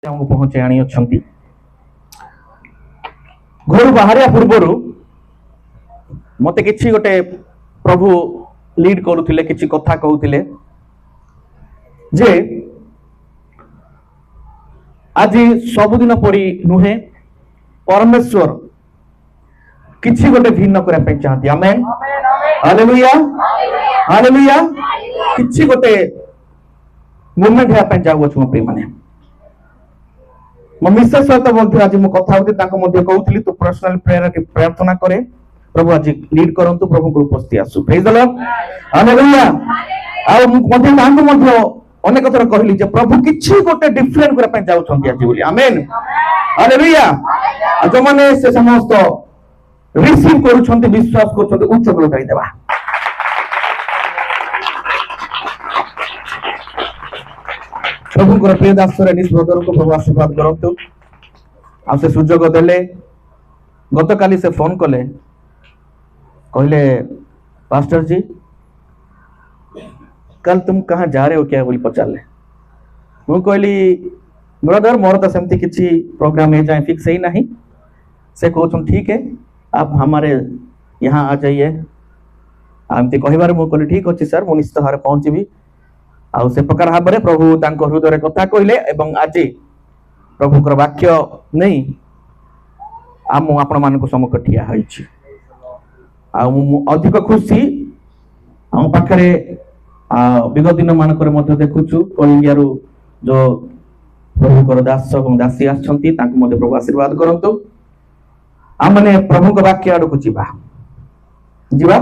पहुंचे आनी अच्छी घर बाहर पूर्वर मत कि गोटे प्रभु लीड करुले कि कथा कहते जे आज सबुदिन पड़ी नुहे परमेश्वर किछि गोटे भिन्न करने चाहती आमेन हालेलुया हालेलुया किछि गोटे मूवमेंट हेपा जाऊँ प्रिय माने मो मिसेस सहित आज मुझे कथा होती कहूली तू पर्सनल प्रेयर प्रार्थना करे प्रभु आज लीड करंतु प्रभु को उपस्थिति आसु प्रेज द लॉर्ड हालेलुया आ मध्य तांको मध्य अनेक थर कहली जे प्रभु किछि गोटे डिफरेंट करा पे जाउछंती आज बोली आमेन हालेलुया आ जो माने से समस्त रिसीव करूछंती विश्वास करूछंती उच्च कर देबा प्रभु को प्रिय दास रे निस ब्रदर को प्रभु आशीर्वाद करंतु आ से सुजोग देले गतकाली से फोन कले कहले पास्टर जी कल तुम कहाँ जा रहे हो क्या बोली पचारे मु कहली ब्रदर मोर तो सेमती किसी प्रोग्राम है जाए फिक्स ही नहीं से कहूँ ठीक है आप हमारे यहाँ आ जाइए आमती कहबार मु कहली ठीक अच्छे सर मु निश्चित भाव पहुँची आ से प्रकार भाव में प्रभु तांको हृदय कथा कहले एवं आज प्रभुकर वाक्य नहीं आम आपण मान सम्मुख ठिया होइछि अधिक खुशी आम पाखे विगत दिन मानक देखुचु ऑल इंडिया रू जो प्रभुकर दास और दासी आछंती तांको मध्य प्रभु आशीर्वाद करंतु आम माने प्रभु को वाक्य आड़ को जीवा जीवा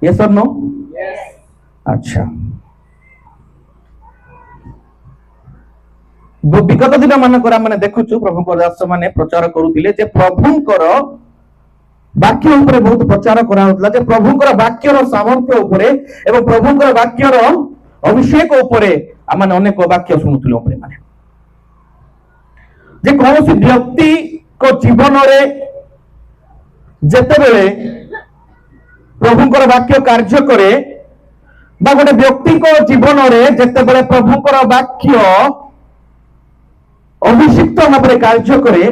यस और नो अच्छा विगत दिन मानक माने देखुचु प्रभुकर दास माने प्रचार करुतिले जे प्रभुकर वाक्य उपरे बहुत प्रचार करा होतला जे प्रभुकर वाक्यर सामर्थ्य उपरे एवं प्रभुकर वाक्यर अभिषेक उपरे आमाने अनेक वाक्य सुनुथुले उपरे माने जे कौन व्यक्ति को जीवन रे जेते बेले प्रभुकर वाक्य कार्य करे बा गोटे व्यक्ति को जीवन रे जेते बेले प्रभुकर वाक्य अभिषिक्त भाव कार्य करे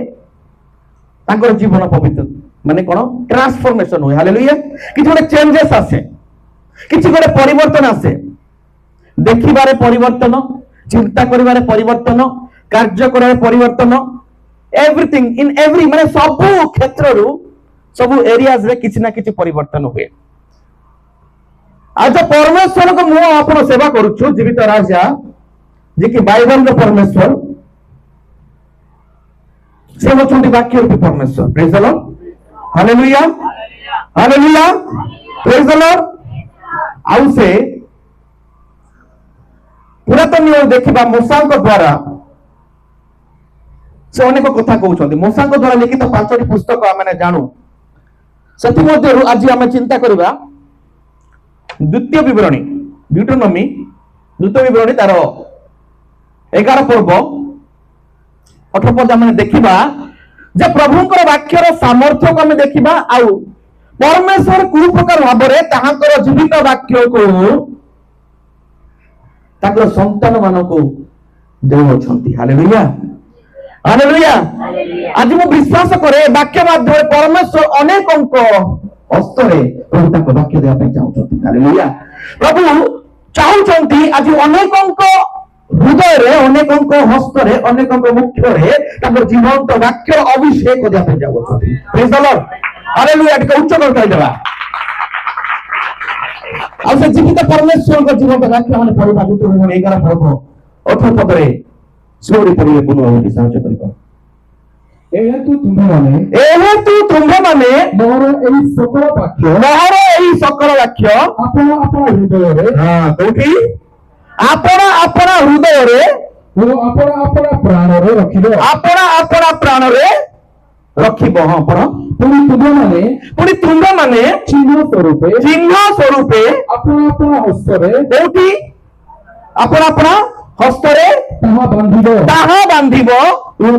तांकर जीवन पवित्र माने कोन ट्रांसफॉर्मेशन हुए हालेलुया किछि गोटे चेंजेस आसे किछि गोटे परिवर्तन आसे देखिबारे परिवर्तन चिंता करिबारे परिवर्तन कार्य करारे परिवर्तन एवरीथिंग इन एवरी माने सब क्षेत्र रु सब एरियाज रे किछि ना किछि परिवर्तन हुए आज परमेश्वर को मु आपण सेवा करूछु जीवित राजा जे कि बाइबल रो परमेश्वर से होचंती वाक्य रूपी परमेश्वर praise the Lord hallelujah hallelujah praise the Lord आउ से पुरातन नियम देखिबा मूसा द्वारा से अनेक कथा कहउछंती मूसा द्वारा लिखित पांचटी पुस्तक आमे जानू सती मध्यरु आज आमे चिंता करबा द्वितीय विवरणी ड्यूटेरोनॉमी द्वितीय विवरणी तार 11 पर्व 18 पद आमे देखिबा जे प्रभुଙ୍କର वाक्यर सामर्थ्य को आमे देखिबा आउ परमेश्वर को प्रकार भाव रे ताहाकर जीवित वाक्य को ताकर संतान मानको देउछंती हालेलुया हालेलुया आज मु विश्वास करे वाक्य माध्यम परमेश्वर अनेक अंक हस्तरे प्रभु ताको वाक्य देबा पे चाहउछंती हालेलुया प्रभु चाहउछंती आज अनेक अंक हृदय रे अनेक अंक हस्तरे अनेक अंक मुख्य रे ताकर जीवंत वाक्य अभिषेक देबा पे चाहउछंती प्रेज द लॉर्ड हालेलुया टिके उच्च कर देबा आ से जीवित परमेश्वर को जीवंत वाक्य माने पढिबा गुटे 11 पर्व 18 पद रे सोरी पढिले पुनः होती साहाय्य करिबा एहेतु तुम्भे माने मोर एही सकल वाक्य आपण आपण हृदय रे हां कोठी आपण आपण हृदय रे ओ आपण आपण प्राण रे रखिबो आपण आपण प्राण रे रखिबो हां पण पुनी तुम्भे माने चिन्ह स्वरूपे आपण आपण हस्त रे कोठी आपण आपण हस्त रे ताहा बांधिबो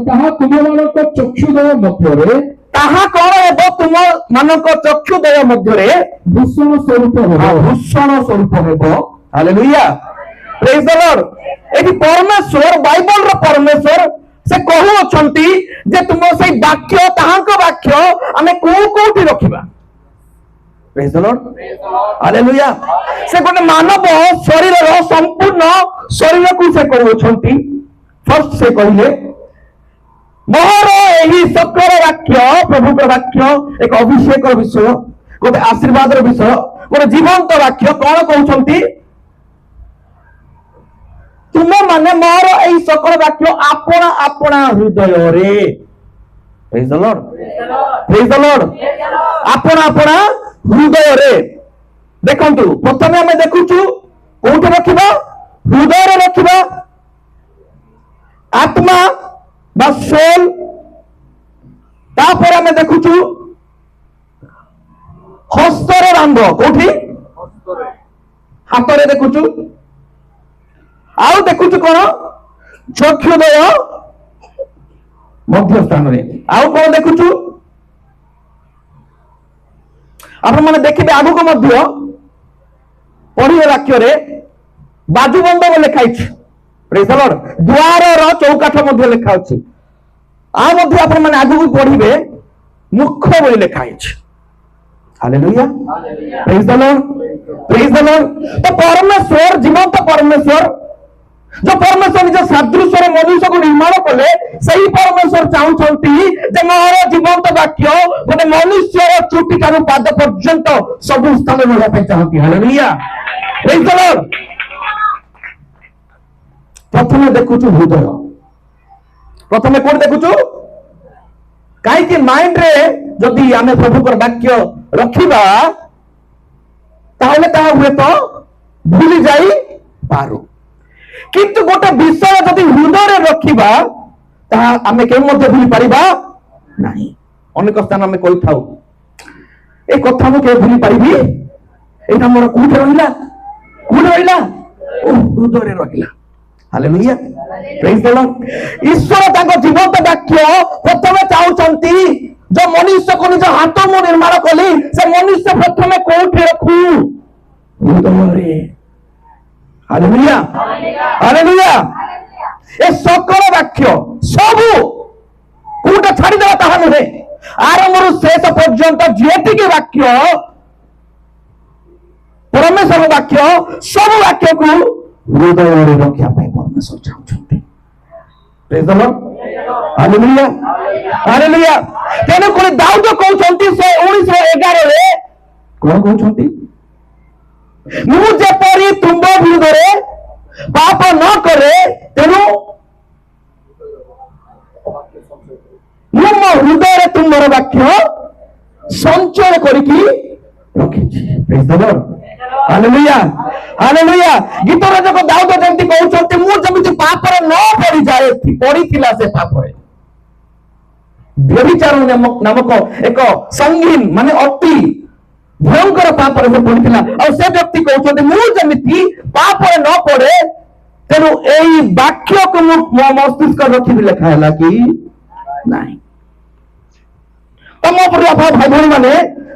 ताहा तुमମାନଙ୍କ चक्षुदय मध्यरे ताहा कोन हेबो तुमମାନଙ୍କ चक्षुदय मध्यरे भूषण स्वरूप हेबो hallelujah praise the Lord. Eighty परमेश्वर बाइबल रो परमेश्वर से कहू अछंती जे तुम से वाक्य ताहांक वाक्य हमें कोठी रखिबा। Praise the Lord, hallelujah. से गोटे मानव शरीर रो संपूर्ण शरीर को से कहू अछंती। फर्स्ट से कहले मोर एही सकल वाक्य प्रभु का वाक्य एक अभिषेक विषय, गोटे आशीर्वाद विषय, गोटे जीवंत वाक्य। कौन कहउछंती? तुम माने मोर एही सकल वाक्य आपण आपण हृदय रे। Praise the Lord, praise the Lord. आपण आपण हृदय रे। देखंतु प्रथमे हमें देखुछु कोठे रखिबा? हृदय रे रखिबा। आत्मा बा सोल। तापर हमें देखुछु हस्तरे बांध। कोठी? हाथ रे देखुछु। आउ देखुछु कोन? चक्षुदय मध्य स्थान रे। आउ कोन देखुछु? आपण माने देखिबे आगु को मध्य पढ़िबे वाक्य रे बाजुबंद बोले लिखाइछ। Praise the Lord. द्वार रो चौकाठ मध्य लिखा अछि। आ मध्य आपण माने आगु को पढ़िबे मुख बोले लिखाइछ। Hallelujah, praise the Lord, praise the Lord. तो परमेश्वर जीवंत परमेश्वर जो परमेश्वर निज सादृश्य मनुष्य को निर्माण कले सही परमेश्वर चाहूछंती जे मोर जीवंत वाक्य गोटे मनुष्य चुटी ठारू पाद पर्यंत सब स्थान रहबा पे चाहती। Hallelujah, praise the Lord. प्रथमे देखुछु हृदय। प्रथमे कोन देखुछु? काई कि माइंड रे जदि आमे प्रभु कर वाक्य रखिबा ताहले ताहा हुए तो भूली जाई पारू। किंतु गोटे विषय जदि हृदय रे रखिबा ताहा आमे के मध्ये भूली परिबा नाही। अनेक स्थान आमे कहि थाउ ए कथा मु के भूली परिबी? एटा मोर कोठे रहिला? कोठे रहिला? ओ हृदय रे रहिला। Hallelujah, praise the Lord. ईश्वर ताको जीवंत वाक्य प्रथमे चाहूछंती जो मनुष्य को निज हाथ मु निर्माण कली से मनुष्य प्रथमे कोठे रखू? हृदय रे। Hallelujah, hallelujah. ए सकल वाक्य सब कोठे छाड़ी देबा ताहा नुहे। आरंभରୁ शेष पर्यंत जेतिके वाक्य परमेश्वर वाक्य सब वाक्य को हृदय रे रखिया पाए परमेश्वर चाहउछंती। Praise the Lord, hallelujah, hallelujah. तेने कोन दाऊद कहउछंती 1911 रे कोन कहउछंती? मु जेपरि तुम विरुद्धरे पाप न करे तेनु मु मो हृदय रे तुमर वाक्य संचय करिकी रखिछि। Praise the Lord, hallelujah, hallelujah. गीत रचक दाऊद जेमति कहउछंती मु जेमति पाप रे न पड़ी जाए पड़ीथिला से पाप रे व्यभिचार नामक एक संगीन माने अति भयंकर पाप रे से पड़ीथिला। और से व्यक्ति कहउछंती मु जेमति पाप रे न पड़े तेनु एई वाक्य को मो मस्तिष्क रखि लेखा हैला कि नाही। तम प्रिय भाई भौणी माने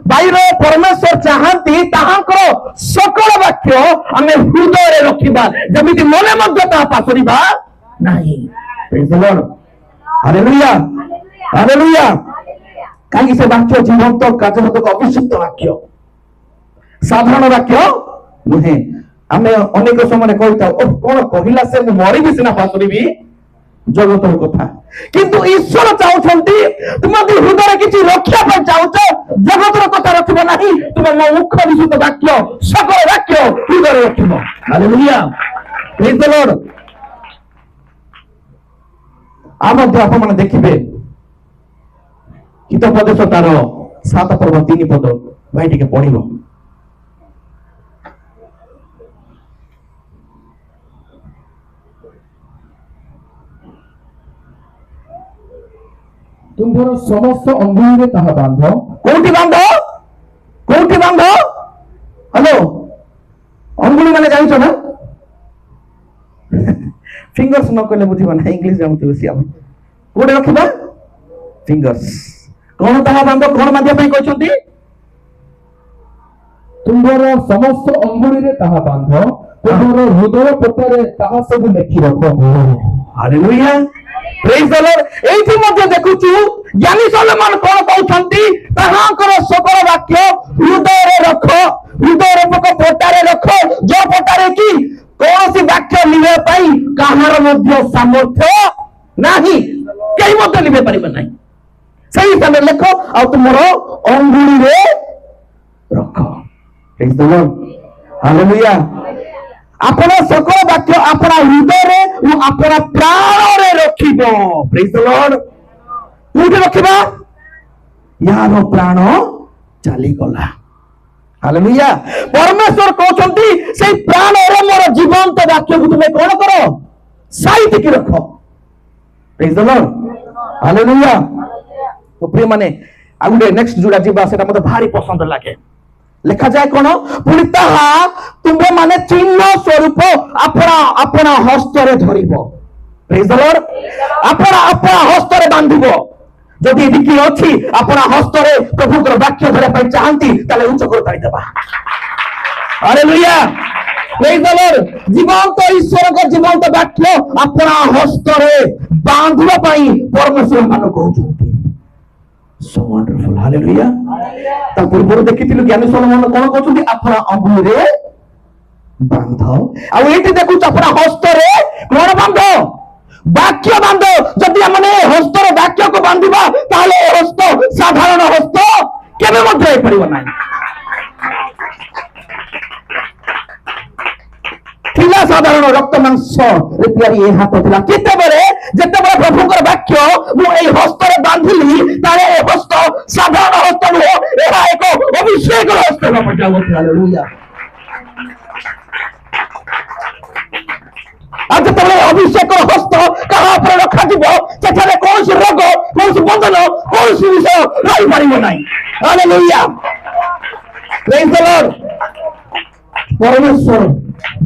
बाइर परमेश्वर चाहती ताहांकर सकल वाक्य आमे हृदय रे रखिबा जमिति मने मध्य ता पासरिबा नाही। Praise the Lord, hallelujah, hallelujah. काई से वाक्य जीवंत कार्यरत अभिषिक्त वाक्य साधारण वाक्य नुहे। आमे अनेक समय कहिता ओ कोन कहिला से मरि भी सिना पासरिबी जगतर कथा। किंतु ईश्वर चाहउछंती तुम यदि हृदय किछि रखिया पर चाहउछ जगतर कथा रखिबो नाही, तुम मो मुख विशुद्ध वाक्य सकल वाक्य हृदय रखिबो। Hallelujah, praise the Lord. आ मध्ये आपण माने देखिबे हितोपदेश तार 7 पर्व 3 पद भाई टिके पढिबो। तुम्हारा समस्त अंगुली रे ताहा बांध। कोठी बांध? कोठी बांध? हेलो, अंगुली माने जानिछो ना? फिंगर्स न कहले बुझिबा ना, इंग्लिश जानते बेसी हम। कोठे रखिबा? फिंगर्स। कोन ताहा बांध? कोन माध्य पई कहछंती? ତୁମ୍ଭର ସମସ୍ତ ଅଙ୍ଗୁଳିରେ ତାହା ବାନ୍ଧ, ତୁମ୍ଭର ହୃଦୟ ପଟାରେ ତାହା ସବୁ ଲେଖି ରଖ। ହାଲେଲୁୟା, ପ୍ରେଜ୍ ଦ ଲର୍ଡ। ଏଇଠି ମଧ୍ୟ ଦେଖୁଛୁ ଜ୍ଞାନୀ ସଲୋମନ କଣ କହୁଛନ୍ତି, ତାହାଙ୍କର ସକଳ ବାକ୍ୟ ହୃଦୟରେ ରଖ, ହୃଦୟରେ ପଟାରେ ରଖ, ଯୋଉ ପଟାରେ କି କୌଣସି ବାକ୍ୟ ଲିଭିବା ପାଇଁ କାହାର ମଧ୍ୟ ସାମର୍ଥ୍ୟ ନାହିଁ, କେହି ମଧ୍ୟ ଲିଭେଇ ପାରିବେ ନାହିଁ। ସେଇ ସ୍ଥାନରେ ଲେଖ ଆଉ ତୁମର ଅଙ୍ଗୁଳିରେ ରଖ। ପ୍ରେଜ୍ ଦ ଲର୍ଡ, ହାଲେଲୁୟା। ଆପଣ ସକଳ ବାକ୍ୟ ଆପଣ ହୃଦୟରେ ଓ ଆପଣ ପ୍ରାଣରେ ରଖିବ। ପ୍ରେଜ୍ ଦ ଲର୍ଡ। କୋଉଠି ରଖିବା? ୟାର ପ୍ରାଣ ଚାଲିଗଲା। ହାଲେଲୁୟା। ପରମେଶ୍ୱର କହୁଛନ୍ତି ସେଇ ପ୍ରାଣରେ ମୋର ଜୀବନ୍ତ ବାକ୍ୟକୁ ତୁମେ କଣ କର? ସାଇତିକି ରଖ। ପ୍ରେଜ୍ ଦ ଲର୍ଡ, ହାଲେଲୁୟା। ତ ପ୍ରିୟ ମାନେ ଆଉ ଗୋଟେ ନେକ୍ସଟ ଯୋଉଟା ଯିବା ସେଟା ମତେ ଭାରି ପସନ୍ଦ ଲାଗେ। ଲେଖାଯାଏ କଣ? ପୁଣି ତାହା ତୁମ୍ଭେ ମାନେ ଚିହ୍ନ ସ୍ୱରୂପ ଆପଣ ହସ୍ତରେ ଧରିବ। ପ୍ରେଜ୍ ଦ ଲର୍ଡ। ଆପଣ ହସ୍ତରେ ବାନ୍ଧିବ। ଯଦି ଏଠି କିଏ ଅଛି ଆପଣ ହସ୍ତରେ ପ୍ରଭୁଙ୍କର ବାକ୍ୟ ଧରିବା ପାଇଁ ଚାହାନ୍ତି ତାହେଲେ ଉଚ୍ଚ କରି ଧରିଦେବା। ହାଲେଲୁୟା, ପ୍ରେଜ୍ ଦ ଲର୍ଡ। ଜୀବନ୍ତ ଈଶ୍ୱରଙ୍କ ଜୀବନ୍ତ ବାକ୍ୟ ଆପଣ ହସ୍ତରେ ବାନ୍ଧିବା ପାଇଁ ପରମେଶ୍ୱର ମାନ କହୁଛନ୍ତି। So wonderful, hallelujah. ତା ପୂର୍ବରୁ ଦେଖିଥିଲୁ ଜ୍ଞାନୀ ସଲୋମନ କଣ କହୁଛନ୍ତି? ଆପଣ ଅଙ୍ଗୁଳିରେ ବାନ୍ଧ। ଆଉ ଏଇଠି ଦେଖୁଛୁ ଆପଣ ହସ୍ତରେ କଣ ବାନ୍ଧ? ବାକ୍ୟ ବାନ୍ଧ। ଯଦି ଆମେ ହସ୍ତରେ ବାକ୍ୟକୁ ବାନ୍ଧିବା ତାହେଲେ ଏ ହସ୍ତ ସାଧାରଣ ହସ୍ତ କେବେ ମଧ୍ୟ ହେଇପାରିବ ନାହିଁ। ଥିଲା ସାଧାରଣ ରକ୍ତ ମାଂସରେ ତିଆରି ଏ ହାତ ଥିଲା, ଯେତେବେଳେ ପ୍ରଭୁଙ୍କର ବାକ୍ୟ ମୁଁ ଏଇ ହସ୍ତରେ ବାନ୍ଧିଲି ତାହେଲେ ଏ ହସ୍ତ ସାଧାରଣ ହସ୍ତ ନୁହଁ, ଏହା ଏକ ଅଭିଷେକର ହସ୍ତ। ହାଲେଲୁୟା। ଆଉ ଯେତେବେଳେ ଅଭିଷେକର ହସ୍ତ କାହା ଉପରେ ରଖାଯିବ ସେଠାରେ କୌଣସି ରୋଗ, କୌଣସି ବନ୍ଧନ, କୌଣସି ବିଷୟ ରହିପାରିବ ନାହିଁ। ହାଲେଲୁୟା, ପ୍ରେଜ୍ ଦ ଲର୍ଡ। ପରମେଶ୍ୱର,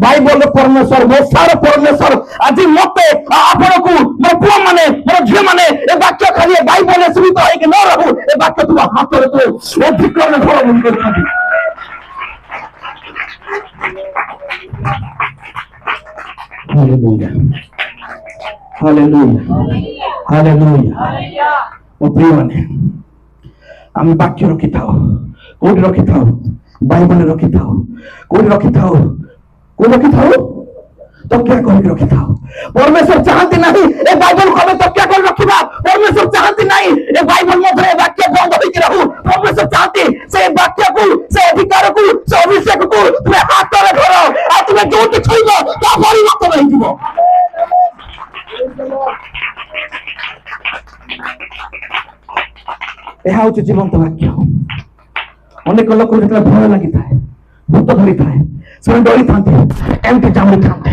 ବାଇବଲର ପରମେଶ୍ୱର, ମୋସାର ପରମେଶ୍ୱର ଆଜି ମତେ ଆପଣଙ୍କୁ, ମୋ ପୁଅ ମାନେ, ମୋ ଝିଅ ମାନେ ଏ ବାକ୍ୟ ଖାଲି ବାଇବଲରେ ସୀମିତ ହେଇକି ନ ରହୁ, ଏ ବାକ୍ୟ ତୁମ ହାତରେ ତୁ ଅଧିକ୍ରମ ଫଳ କରୁଛନ୍ତି। Hallelujah, hallelujah, hallelujah. ମୋ ପ୍ରିୟ ମାନେ ଆମେ ବାକ୍ୟ ରଖିଥାଉ। କୋଉଠି ରଖିଥାଉ? ବାଇବଲରେ ରଖିଥାଉ। କୋଉଠି ରଖିଥାଉ? କୋଉଠି ରଖିଥାଉ? ତକିଆ କରିକି ରଖିଥାଉ। ପରମେଶ୍ୱର ଚାହାନ୍ତି ନାହିଁ ଏ ବାଇବଲକୁ ଆମେ ତକିଆ କରି ରଖିବା। ପରମେଶ୍ୱର ଚାହାନ୍ତି ନାହିଁ ଏ ବାଇବଲ ମଧ୍ୟରେ ବାକ୍ୟ ବନ୍ଦ ହେଇକି ରହୁ। ପରମେଶ୍ୱର ଚାହାନ୍ତି ସେ ବାକ୍ୟକୁ, ସେ ଅଧିକାରକୁ, ସେ ଅଭିଷେକକୁ ତୁମେ ହାତରେ ଧର, ଆଉ ତୁମେ ଯୋଉଠି ଛୁଇଁବ ତା ପରିବର୍ତ୍ତନ ହେଇଯିବ। ଏହା ହଉଛି ଜୀବନ୍ତ ବାକ୍ୟ। ଅନେକ ଲୋକ ଯେତେବେଳେ ଭୟ ଲାଗିଥାଏ, ଭୂତ ଧରିଥାଏ, ସେମାନେ ଡରିଥାନ୍ତି, ଏମିତି ଜାବୁଡ଼ିଥାନ୍ତି।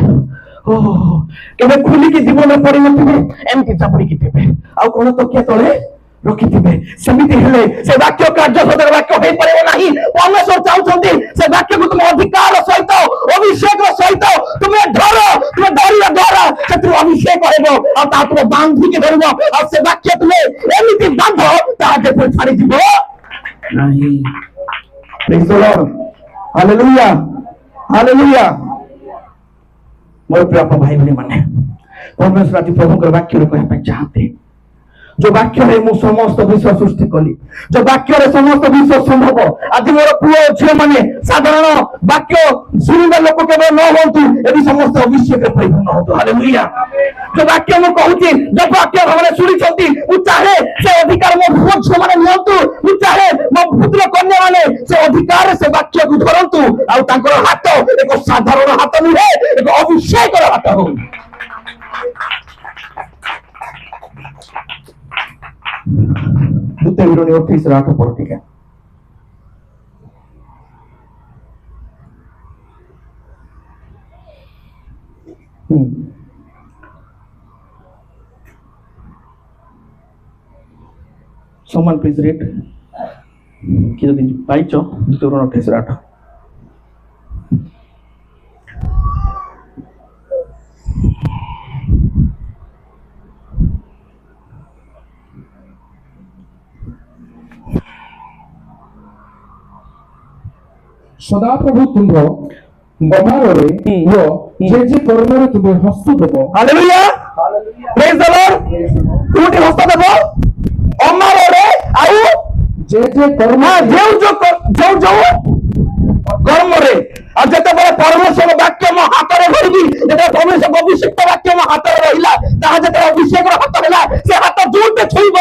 କେବେ ଖୋଲିକି ଜୀବନରେ ପଡିନଥିବେ, ଏମିତି ଜାବୁଡ଼ିକି ଥିବେ, ଆଉ କଣ ତକିଆ ତଳେ ରଖିଥିବେ। ସେମିତି ହେଲେ ସେ ବାକ୍ୟ କାର୍ଯ୍ୟ ସଦର ବାକ୍ୟ ହେଇପାରିବ ନାହିଁ। ପରମେଶ୍ୱର ଚାହୁଁଛନ୍ତି ସେ ବାକ୍ୟକୁ ତୁମେ ଅଧିକାର ସହିତ, ଅଭିଷେକର ସହିତ ତୁମେ ଧର। ତୁମେ ଧରିବା ଦ୍ୱାରା ସେଥିରୁ ଅଭିଷେକ ହେବ, ଆଉ ତାହା ତୁମେ ବାନ୍ଧିକି ଧରିବ, ଆଉ ସେ ବାକ୍ୟ ତୁମେ ଏମିତି ବାନ୍ଧ ତାହା ଯେପରି ଛାଡ଼ିଯିବ ନାହିଁ। Praise the Lord. Hallelujah. Hallelujah. ମୋର ପ୍ରିୟ ଭାଇ ଭଉଣୀ ମାନେ, ପରମେଶ୍ୱର ଆଜି ପ୍ରଭୁଙ୍କର ବାକ୍ୟରେ କହିବା ପାଇଁ ଚାହାନ୍ତି, जो वाक्य मु समस्त विषय सृष्टि कली, जो वाक्य समस्त विषय संभव। आज मोर पुओ झील मैंने साधारण वाक्य शुणा लोक केवल न हूँ, यदि समस्त अभिषेक परिपूर्ण हो। हालेलुया। जो वाक्य मुझे कहूँ, जो वाक्य भाव शुणी चाहे से अधिकार मो पुओ झील मैंने नि, चाहे मो पुत्र कन्या मैंने से अधिकार से वाक्य को धरतु, हाथ एक साधारण हाथ नुहे, एक अभिषेक हाथ हो। द्वितीय विवरणी 28:8 पढ़ो ठीक है। someone please read कि यदि पाइछ द्वितीय विवरणी 28:8। ସଦାପ୍ରଭୁ ତୁମ୍ଭ ଗମାରରେ ଓ ଯେ କର୍ମରେ ତୁମେ ହସ୍ତ ଦେବ। ହାଲେଲୁୟା ପ୍ରେଜ୍ ଦ ଲର୍ଡ। କୋଉଠି ହସ୍ତ ଦେବ? ଅମରରେ ଆଉ ଯେ କର୍ମ ଯୋଉ କର୍ମରେ। ଆଉ ଯେତେବେଳେ ପରମେଶ୍ୱର ବାକ୍ୟ ମୋ ହାତରେ ଧରିବି, ଯେତେବେଳେ ପରମେଶ୍ୱର ଅଭିଷେକ୍ତ ବାକ୍ୟ ମୋ ହାତରେ ରହିଲା, ତାହା ଯେତେବେଳେ ଅଭିଷେକର ହାତ ହେଲା, ସେ ହାତ ଯୋଉଠି ଛୁଇଁବ,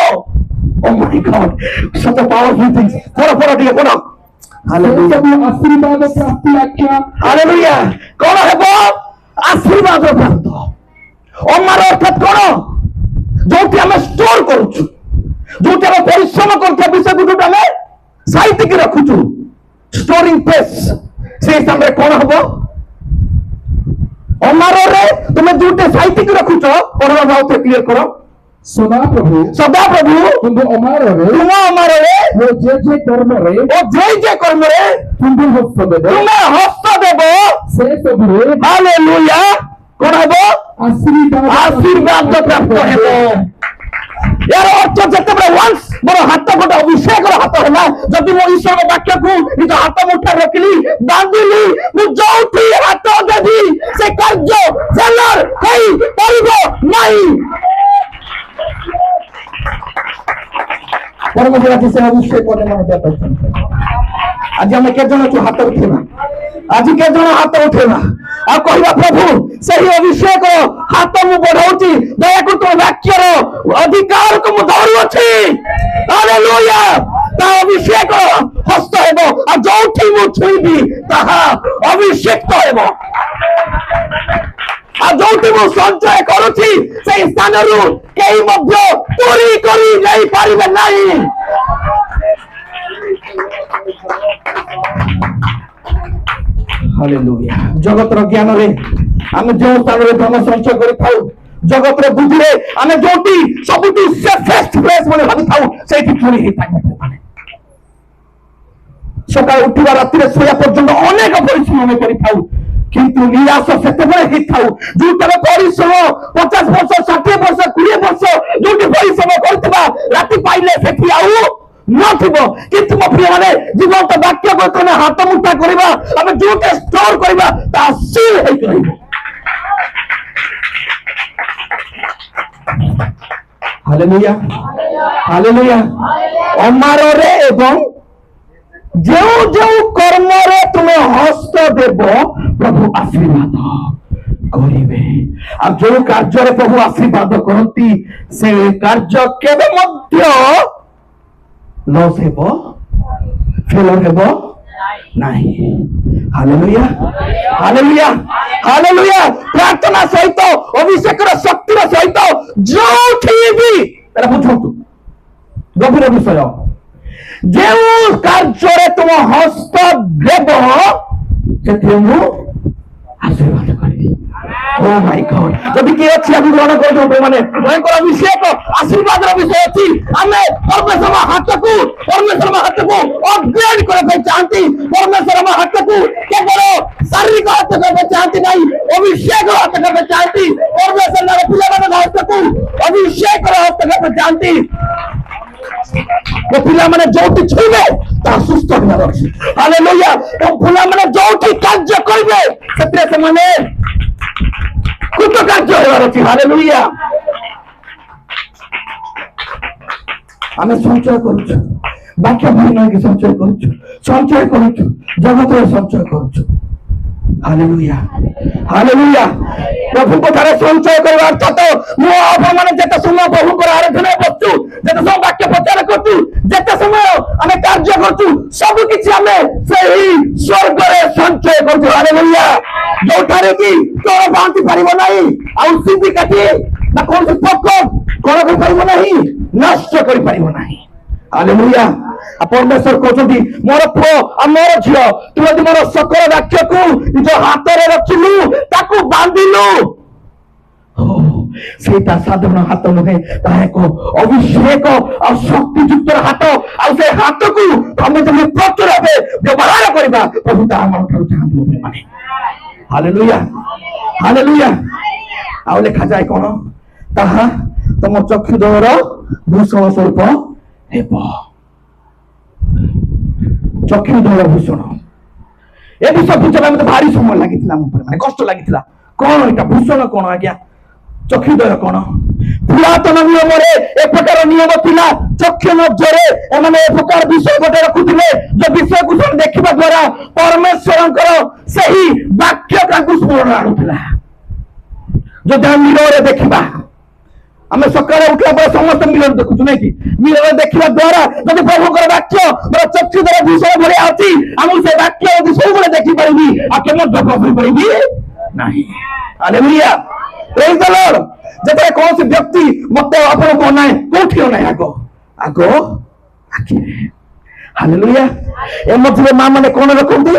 ଓ ମାଇ ଗଡ୍, such a powerful thing। ପଢ ଟିକେ ପଢ। ହାଲେଲୁୟା ଆଶୀର୍ବାଦ ପ୍ରାପ୍ତି ଆଖ୍ୟା। ହାଲେଲୁୟା। କଣ ହେବ? ଆଶୀର୍ବାଦ ପ୍ରାପ୍ତ। ଅମର ଅର୍ଥାତ୍ କଣ? ଯୋଉଠି ଆମେ ଷ୍ଟୋର କରୁଛୁ, ଯୋଉଠି ଆମେ ପରିଶ୍ରମ କରୁଥିବା ବିଷୟକୁ ଯୋଉଠି ଆମେ ସାଇତିକି ରଖୁଛୁ, ଷ୍ଟୋରିଂ ପ୍ଲେସ୍, সেই ସ୍ଥାନରେ କଣ ହବ? ଅମରରେ ତୁମେ ଯୋଉଠି ସାଇତିକି ରଖୁଛ, ପଢବା ଭାଉ କ୍ଲିୟର କର। ସଦାପ୍ରଭୁ ତୁମ୍ଭ ଅମରରେ ଓ ଯେ କର୍ମରେ ତୁମ୍ଭେ ହସ୍ତ ଦେବ, ସେ ସବୁରେ ହାଲେଲୁୟା କଣ ହେବ? ଆଶୀର୍ବାଦ ପ୍ରାପ୍ତ ହେବ। यार अर्थ ଯେତେବେଳେ ୱାନ୍ସ ମୋର ହାତ ଗୋଟେ ଅଭିଷେକର ହାତ ହେଲା, ଯଦି ମୁଁ ଈଶ୍ୱର ବାକ୍ୟକୁ ନିଜ ହାତ ମୁଠାରେ ରଖିଲି, ବାନ୍ଧିଲି, ମୁଁ ଯୋଉଠି ହାତ ଦେବି ସେ କାର୍ଯ୍ୟ ଫେଲର ହେଇପାରିବ ନାହିଁ। ପରମେଶ୍ୱର ଆଜି ସେ ଅଭିଷେକ କରିଛନ୍ତି। ଆଜି ଆମେ କେତେ ଜଣ ହାତ ଉଠେଇବା? ଆଜି କେତେ ଜଣ ହାତ ଉଠେଇବା ଆଉ କହିବା, ପ୍ରଭୁ ସେହି ଅଭିଷେକ ହାତ ମୁଁ ବଢାଉଛି, ଦୟାକରି ତୁମ ବାକ୍ୟର ଅଧିକାରକୁ ମୁଁ ଧରୁଅଛି। ହାଲେଲୁୟା। ତା ଅଭିଷେକ ହସ୍ତ ହେବ, ଆଉ ଯୋଉଠି ମୁଁ ଛୁଇଁବି ତାହା ଅଭିଷେକ୍ତ ହେବ। ଆଉ ଯୋଉଠି ମୁଁ ସଞ୍ଚୟ କରୁଛି ସେଇ ସ୍ଥାନରୁ କେହି ମଧ୍ୟ ଚୋରି କରି ଯାଇପାରିବେ ନାହିଁ। ହାଲେଲୁୟା। ଜଗତର ଜ୍ଞାନରେ ଆମେ ଯେଉଁ ସ୍ଥାନରେ ଧନ ସଞ୍ଚୟ କରିଥାଉ, ଜଗତର ବୁଦ୍ଧିରେ ଆମେ ଯୋଉଠି ସବୁଠୁ ସେଫେଷ୍ଟ ପ୍ଲେସ୍ ବୋଲି ଭାବିଥାଉ, ସେଇଠି ଚୋରି ହେଇଥାଏ। ସକାଳେ ଉଠିବା ରାତିରେ ଶୋଇବା ପର୍ଯ୍ୟନ୍ତ ଅନେକ ପରିଶ୍ରମ ଆମେ କରିଥାଉ, କିନ୍ତୁ ନିରାଶ ସେତେବେଳେ ହେଇଥାଉ ଯୋଉଠାରେ ପରିଶ୍ରମ 50 ବର୍ଷ, 60 ବର୍ଷ, 20 ବର୍ଷ ଯୋଉଠି ପରିଶ୍ରମ କରିଥିବା, ରାତି ପାଇଲେ ସେଠି ଆଉ ନଥିବ। କିନ୍ତୁ ମୋ ପ୍ରିୟ ମାନେ, ଜୀବନ୍ତ ବାକ୍ୟ ଆମେ ହାତ ମୁଠା କରିବା, ଆମେ ଯୋଉଟା ଷ୍ଟୋର କରିବା ତାହା ସିଲ୍ ହେଇକି ରହିବ। Hallelujah hallelujah. ଅମାରରେ ଏବଂ ଯେଉଁ ଯେଉଁ କର୍ମରେ ତୁମେ ହସ୍ତ ଦେବ, ପ୍ରଭୁ ଆଶୀର୍ବାଦ କରିବେ। ଆଉ ଯୋଉ କାର୍ଯ୍ୟରେ ପ୍ରଭୁ ଆଶୀର୍ବାଦ କରନ୍ତି, ସେ କାର୍ଯ୍ୟ କେବେ ମଧ୍ୟ ଲସ୍ ହେବ, ଫେଲର ହେବ ନାହିଁ। Hallelujah hallelujah hallelujah. ପ୍ରାର୍ଥନା ସହିତ, ଅଭିଷେକର ଶକ୍ତିର ସହିତ ଯୋଉଠି ବି, ଏଟା ବୁଝନ୍ତୁ ଗଭୀର ବିଷୟ, ଯେଉଁ କାର୍ଯ୍ୟରେ ତୁମ ହସ୍ତ ଦେବ, ସେଥିରେ ମୁଁ ଆଶୀର୍ବାଦ କରିବି। ଓ ମାଇ ଗଡ୍, ଯଦି କିଏ ଅଛି ଆମେ ଗ୍ରହଣ କରୁଛୁ, ମାନେ ଭୟଙ୍କର ଅଭିଷେକ ଆଶୀର୍ବାଦର ବିଷୟ ଅଛି। ଆମେ ପରମେଶ୍ୱର ହାତକୁ ଅପଗ୍ରେଡ କରିବା ପାଇଁ ଚାହାନ୍ତି। ପରମେଶ୍ୱର ହାତକୁ କେବଳ ଶାରୀରିକ ହାତ କରିବା ପାଇଁ ଚାହାନ୍ତି ନାହିଁ, ଅଭିଷେକ ହାତ କରିବା ପାଇଁ ଚାହାନ୍ତି। ପରମେଶ୍ୱର ପିଲାମାନଙ୍କ ହାତକୁ ଅଭିଷେକର ହାତ କରିବା ପାଇଁ ଚାହାନ୍ତି। ପିଲାମାନେ ଯୋଉଠି ଛୁଇଁବେ ତାହା ସୁସ୍ଥ ହେବାର ଅଛି। ହାଲେଲୁୟା। ପିଲାମାନେ ଯୋଉଠି କାର୍ଯ୍ୟ କରିବେ ସେଥିରେ ସେମାନେ କୃତ କାର୍ଯ୍ୟ ହେବାର ଅଛି। ହାଲେଲୁୟା। ଆମେ ସଞ୍ଚୟ କରୁଛୁ, ବାକ୍ୟ ଭାଇ ନହେକି ସଞ୍ଚୟ କରୁଛୁ, ଜଗତରେ ସଞ୍ଚୟ କରୁଛୁ। Hallelujah hallelujah. ପ୍ରଭୁଙ୍କ ଠାରେ ସଞ୍ଚୟ କରିବା ଅର୍ଥ ତ ମୁଁ ଆପଣମାନେ ଯେତେ ସମୟ ପ୍ରଭୁଙ୍କର ଆରାଧନାରେ ବସୁଛୁ, ଯେତେ ସମୟ ବାକ୍ୟ ପ୍ରଚାର କରୁଛୁ, ଯେତେ ସମୟ ଆମେ କାର୍ଯ୍ୟ କରୁଛୁ, ସବୁ କିଛି ଆମେ ସେହି ସ୍ୱର୍ଗରେ ସଞ୍ଚୟ କରୁଛୁ। ହାଲେଲୁୟା। ଯୋଉଠାରେ କି ଚୋର ପହଞ୍ଚି ପାରିବ ନାହିଁ, ଆଉ ସିନ୍ଧି କାଟି ନା କୌଣସି ପୋକ କଣ କରିପାରିବ ନାହିଁ, ନଷ୍ଟ କରିପାରିବ ନାହିଁ। ହାଲେଲୁୟା। ପରମେଶ୍ୱର କହୁଛନ୍ତି, ମୋର ପୁଅ ଆଉ ମୋର ଝିଅ, ତୁ ଯଦି ମୋର ସକଳ ବାକ୍ୟକୁ ନିଜ ହାତରେ ରଖିଲୁ, ତାକୁ ବାନ୍ଧିଲୁ, ସେଇଟା ସାଧାରଣ ହାତ ନୁହେଁ, ତାହା ଏକ ଅଭିଷେକ ଆଉ ଶକ୍ତିଯୁକ୍ତର ହାତ। ଆଉ ସେ ହାତକୁ ଆମେ ଯଦି ପ୍ରଚୁର ଭାବେ ବ୍ୟବହାର କରିବା, ପ୍ରଭୁ ତାହା ଆମ ଠାରୁ ଚାହାନ୍ତି। Hallelujah hallelujah. ଆଉ ଲେଖାଯାଏ କଣ? ତାହା ତମ ଚକ୍ଷୁଦ୍ୱୟର ଭୂଷଣ ସ୍ୱରୂପ ହେବ। ଚକ୍ଷୁଦ୍ୱୟ ଭୂଷଣ, ए विषय बुझा मत भारी समय लगी माने कष्ट लगी कौन एटा भूषण कौन आज्ञा चक्षुद्वय कौन पुरातन नियम ए प्रकार नियम थिला चक्षु नजरे एमाने ए प्रकार विषय गोटे रखुथिले जो विषय को देखिबा द्वारा परमेश्वरंकर सही वाक्य काकु स्मरण आनुथिला जो जहाँ मिरर देखा आम सकाଳେ उठा पर समस्त मिरर देखु नहीं कि मिरर देखा द्वारा जब प्रभु वाक्य मोर चक्षु द्वारा विषय भाया अच्छी आम से वाक्य यदि सब देखिपारि आके पारि नहीं हालेलुया प्रेज द लॉर्ड जब कौन से व्यक्ति मत आपन को ना कोठी ना आगो आगो आखि हालेलुया ए मध्य मां माने कोन रखंती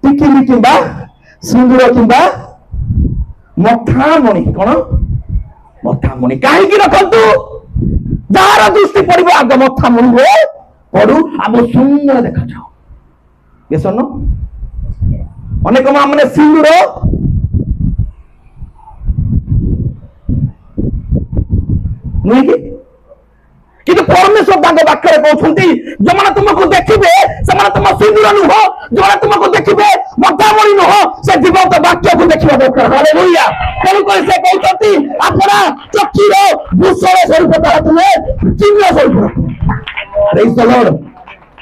टिकिली किंबा सिंदूर किंबा मथामणि कौन मथामणि कहीं रखु जार दृष्टि पड़े आग मथामणि पड़ू आम सुंदर देखा जाओ ये सुन अनेक मां मैंने सिंदूर नुहे कि परमेश्वर वाक्य कहते जो मैंने तुमको देखिए से तुम सिंदूर नुह जो तुमको देखिए मथामणि नुह से जीवंत वाक्य को देखा दरकार हालेलुया तेणुक से कहते अपना चक्षुर भूषण स्वरूप ताहा तुमे चिन्ह स्वरूप praise the Lord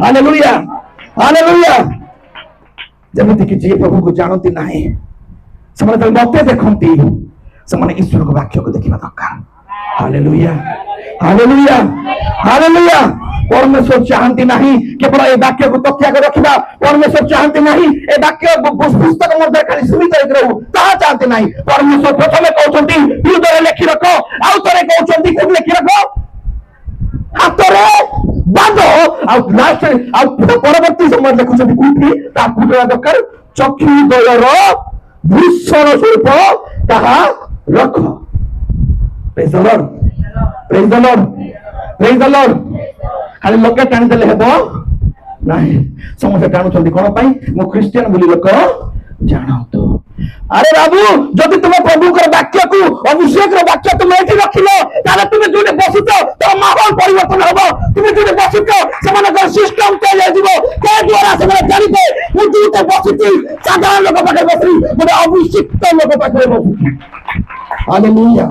hallelujah hallelujah जमिति कि जे प्रभु को जानती नहीं से मते देखती से ईश्वर को वाक्य को देखा दरकार हालेलुया हालेलुया हालेलुया परमेश्वर चाहती नहीं केवल ए वाक्य को तथ्य को रखा परमेश्वर चाहती नहीं ए वाक्य पुस्तक मध्य खाली सीमित रहू ताहा चाहती नहीं परमेश्वर प्रथम कहते हृदय लिखि रख आउ थे कहते कौन लिखि रख हाथ बांध लास्ट परवर्ती समय देखुं कौटी कूटा दरकार चक्षुद्वयर भूषण स्वरूप ताहा रख praise the Lord praise the Lord praise the Lord खाली लोके टाणीदेले हेबो नाही समस्त टाणुछंती कोन पई मो क्रिश्चियन बोली लोक जानतो अरे बाबू जदि तुम प्रभु कर वाक्य को अभिषेक रो वाक्य तुम एठी रखिलो ताले तुम जोटे बसितो तो माहौल परिवर्तन होबो तुम जोटे बसितो समान कर सिस्टम चेंज हो जिवो के द्वारा से जानिते मु जोटे बसिती साधारण लोक पाखे बसरी मोर अभिषिक्त लोक पाखे बसरी हालेलुया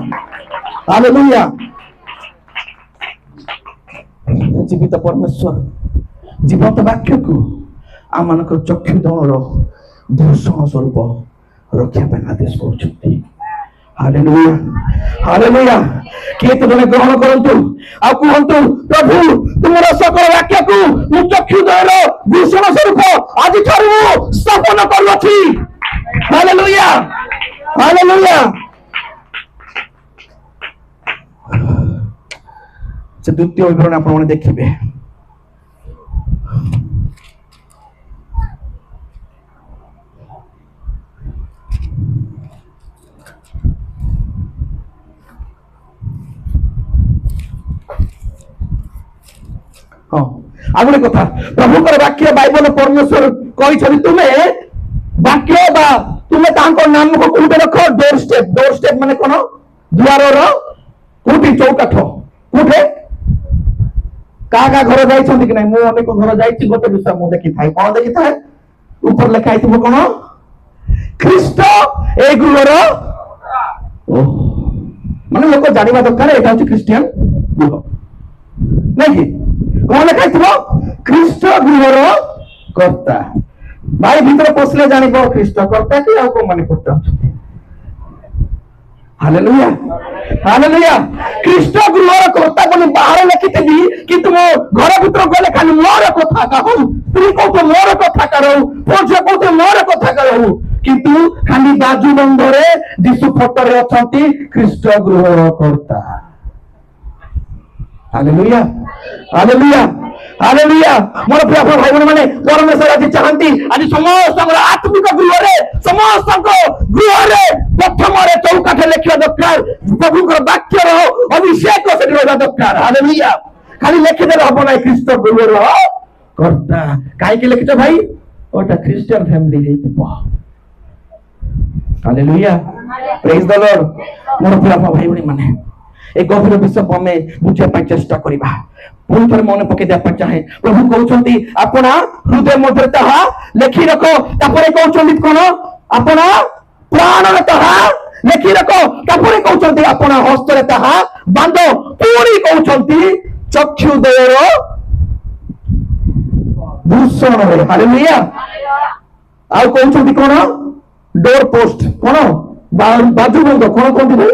हालेलुया जीवित परमेश्वर जीवंत वाक्य को आम मान चक्षु दौर भूषण स्वरूप रक्षा आदेश कर हालेलुया हालेलुया किए तो जने ग्रहण करंतु आ कहंतु प्रभु तुमर सकल वाक्य को मु चक्षु दौर भूषण स्वरूप आज ठारू स्थापन करछि हालेलुया हालेलुया से द्वितीय विवरण आपण देखिए हाँ आगे कथा प्रभुकर वाक्य बाइबल परमेश्वर कही तुम्हें वाक्य बा तुम्हें नाम को कौटे रख डोर स्टेप माने कौन द्वार कौटी चौकाठ कौटे क्या घर जाइए कि नहीं अनेक घर जाइए गोटे विषय मुझे देखी था कौन देखी था ऊपर लिखाई थी कौन ख्रीष्ट ए गृहर माने लोक जाना दरकार यहाँ हूँ क्रिश्चियन गृह नहीं कि कौन लिखाई थी ख्रीष्ट गृहर कर्ता भाई भीतर पशले जान ख्रीष्ट कर्ता कि आउ मन कर्ता हालेलुया हालेलुया ख्रीष्ट गृहर कर्ता बोली बाहर लिखिथि किंतु मो घर भीतर गले खाली मोर कथा कहू स्त्री कहते मोर कथा कहू पुरुष कहते मोर कथा कहू किंतु खाली बाजू बंधरे दिशु फोटोरे अछंती ख्रीष्ट गृहर कर्ता हालेलुया हालेलुया हालेलुया मोर प्रिय भाई बहन माने परमेश्वर आज चाहती आज समस्त आत्मिक गृह समस्त गृह प्रथम चौकाठ लिखा दरकार प्रभु वाक्य अभिषेक से रहा दरकार हालेलुया खाली लिखिदे हम ना ख्रीष्ट गृहर कर्ता कहीं लिखित भाई ओटा Christian family hallelujah praise the Lord मोर प्रिय भाई बहन माने ए गभीर विषय को आमे बुझिया पाई चेष्टा करिबा पुणी थोड़े मन पके देवा चाहे प्रभु कहउछंती आपना हृदय मध्य ताहा लेखि रखो तापरे कहउछंती कोन आपना प्राण रे ताहा लेखि रखो तापरे कहउछंती आपना हस्त रे ताहा बांधो पुणी कहउछंती चक्षुदयर भूषण रे हालेलुया आ कहउछंती कोन डोर पोस्ट कोन बाजू बंद कोन कोन भाई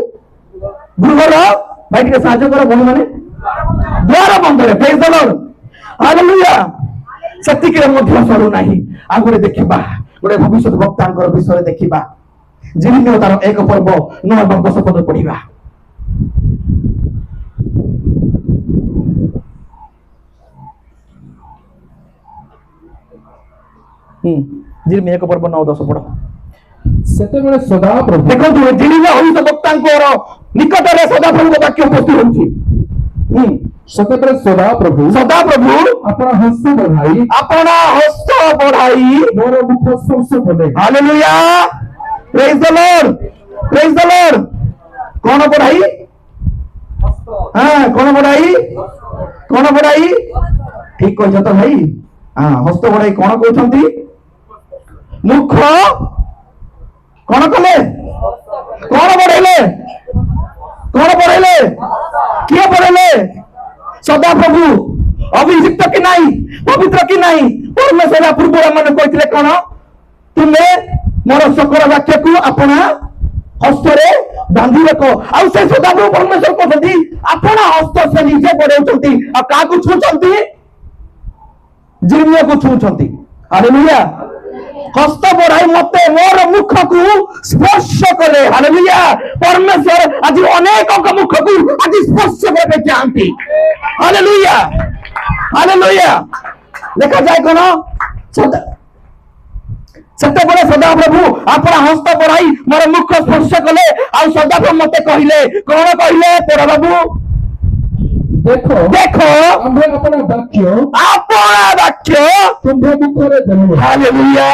गृहर भाई के साहाय्य करो बन माने द्वार बंद रे प्रेज द लॉर्ड हालेलुया सत्य के मध्य सरू नाही आगुरे देखिबा गोटे भविष्य वक्तांकर विषय देखिबा जिनि तार एक पर्व 9 এবং 10 पद पढिबा जिनि एक पर्व 9 10 पढ ସେତେବେଳେ ସଦାପ୍ରଭୁ देखो जिनि भविष्य वक्तांकर निकटरे सदाप्रभु वाक्य उपस्थित होछि ସେତେବେଳେ ସଦାପ୍ରଭୁ ଆପଣ ହସ୍ତ ବଢାଇ ମୋର ମୁଖ ସ୍ପର୍ଶ କଲେ हालेलुया प्रेज द लॉर्ड कौन बढ़ाई हाँ कौन बढ़ाई ठीक कह तो भाई हाँ हस्त बढ़ाई कौन कहते मुख कौन कले कौन बढ़ेले किए बढ़ेले सदा प्रभु अभिषिक्त कि नहीं पवित्र कि नहीं परमेश्वर पूर्व मैंने कहते कौन तुम्हें मोर सकल वाक्य को अपना हस्तरे बांधी रख आउ से सदाप्रभु परमेश्वर कहते अपना हस्त से निजे बढ़ाउछंती आ का को छुछंती जिर्मिया को छुछंती हालेलुया हस्त बढ़ाई मते मोर मुख को स्पर्श करे हालेलुया परमेश्वर आज अनेक मुख को आज स्पर्श करके चाहती हालेलुया देखा जाए कौन सेतेबेले सदाप्रभु अपना हस्त बढ़ाई मोर मुख स्पर्श कले आ सदाप्रभु मते कहले कौन कहले तोरा बाबू देखो आम्भे अपना वाक्य तुम्भे मुखरे देलु हालेलुया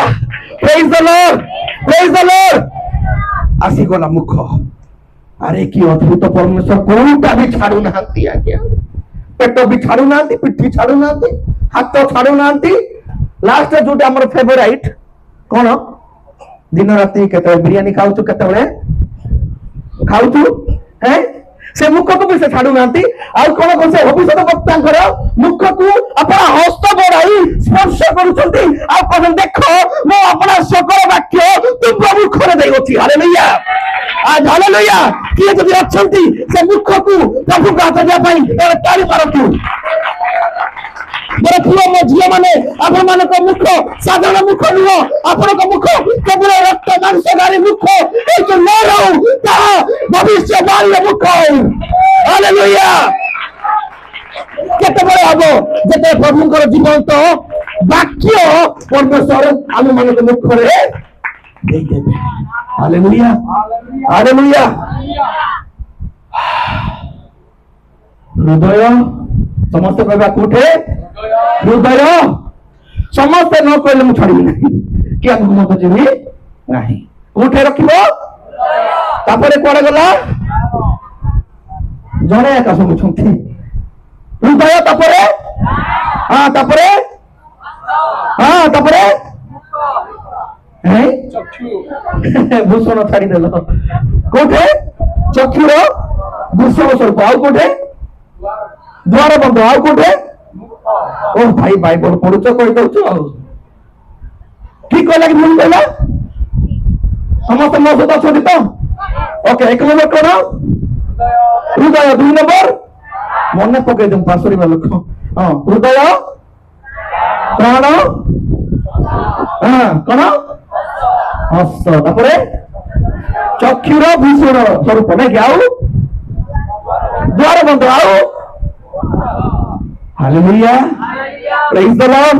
प्रेज द लॉर्ड आसी गला मुख अरे की अद्भुत परमेश्वर कोनटा भी छाडू नांती आज्ञा पेट भी छाडू नांती पिठी छाडू नांती हाथ छाडू नांती लास्ट जोटा हमर फेवरेट कौन दिन राति केते बिरयानी खाउछु केते खाउछु हैं से मुख को भी से छाडू नांती आ कोन कोन से भविष्य वक्तांकर मुख को अपना हस्त बढ़ाई स्पर्श करूछंती आ कोन देखो मो अपना सकल वाक्य तुम मुख रे देई अछि हालेलुया आज हालेलुया किए जदि अछंती से मुख को प्रभु का हाथ जा पाई और ताली मारतु मेरे पुओ मो झिया माने आपण मान को मुख साधारण मुख नुह आपण को मुख केवल रक्त मांस गारी मुख ए जो न रहू ता भविष्य वाणी मुख हालेलुया केते बड़ हबो जते प्रभुकर जीवंत वाक्य परमेश्वर आम मान को मुख रे देई देबे हालेलुया हृदय समस्त कहबा कोठे हृदय समस्त न कहले मु छाड़ी नहीं कि हम मत जीवी नहीं कोठे रखिबो तापरे कोड़े गला जणे का सब छंती हृदय तापरे हां तापरे हैं चक्षु भूषण छाड़ी देलो कोठे चक्षुर भूषण स्वरूप आउ कोठे द्वार बंद आउ कोठे ओ भाई बाइबल पढुछ कहि दउछ ठीक कहला कि भूल कहला समस्त मो सदा छोड़ी तो ओके एक नंबर कोन हृदय 2 नंबर मन पके दम पासरी वाला को हां हृदय प्राण हां कोन हस्त तापरे चक्षुर भूषण स्वरूप ने आउ द्वार बंद आउ हालेलुया प्रेज द लॉर्ड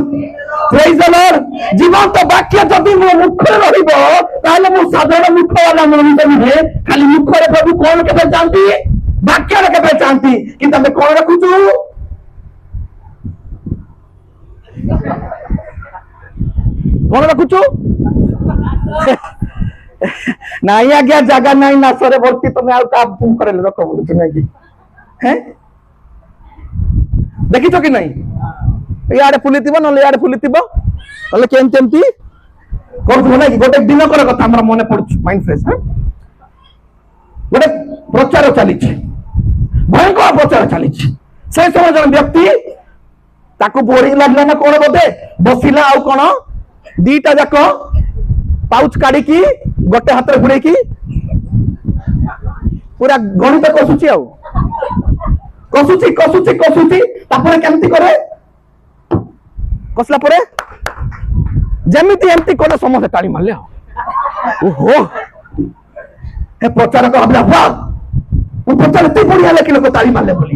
जीवंत वाक्य जदि मो मुख रहिबो ताले मो साधारण मुख वाला मनुष्य नहे खाली मुख रे प्रभु कोन के जानती वाक्य रे के जानती कि तमे कोन रखुछु कोन रखुछु नहीं आज्ञा जगह नहीं ना सरे भर्ती तुम्हें आउ का करे रख बोलछु नै कि হ্যাঁ ଦେଖିଛ କି ନାଇଁ ଇଆଡେ ଫୁଲିଥିବ ନହେଲେ ଇଆଡେ ଫୁଲିଥିବ ନହେଲେ କେମିତି ଏମିତି କରୁଥିବ ନାଇଁ କି ଗୋଟେ ଦିନକର କଥା ଆମର ମନେ ପଡୁଛି ମାଇଣ୍ଡ ଫ୍ରେଶ ଗୋଟେ ପ୍ରଚାର ଚାଲିଛି ଭୟଙ୍କର ପ୍ରଚାର ଚାଲିଛି ସେ ସମୟ ଜଣେ ବ୍ୟକ୍ତି ତାକୁ ବୋରିଂ ଲାଗିଲା ନା କଣ ବୋଧେ ବସିଲା ଆଉ କଣ ଦିଟା ଯାକ ପାଉଚ କାଢିକି ଗୋଟେ ହାତରେ ପୁରେଇକି ପୁରା ଗଣିତ କଷୁଛି ଆଉ କଷୁଛି ତାପରେ କେମିତି କରେ କଷିଲା ପରେ ଯେମିତି ଏମିତି କଲେ ସମସ୍ତେ ତାଳି ମାରିଲେ ଆଉ ଓହୋ ଏ ପ୍ରଚାରକ ଭାବିଲା ବାଃ ମୁଁ ପ୍ରଚାର ଏତେ ବଢିଆ ଲେଖି ଲୋକ ତାଳି ମାରିଲେ ବୋଲି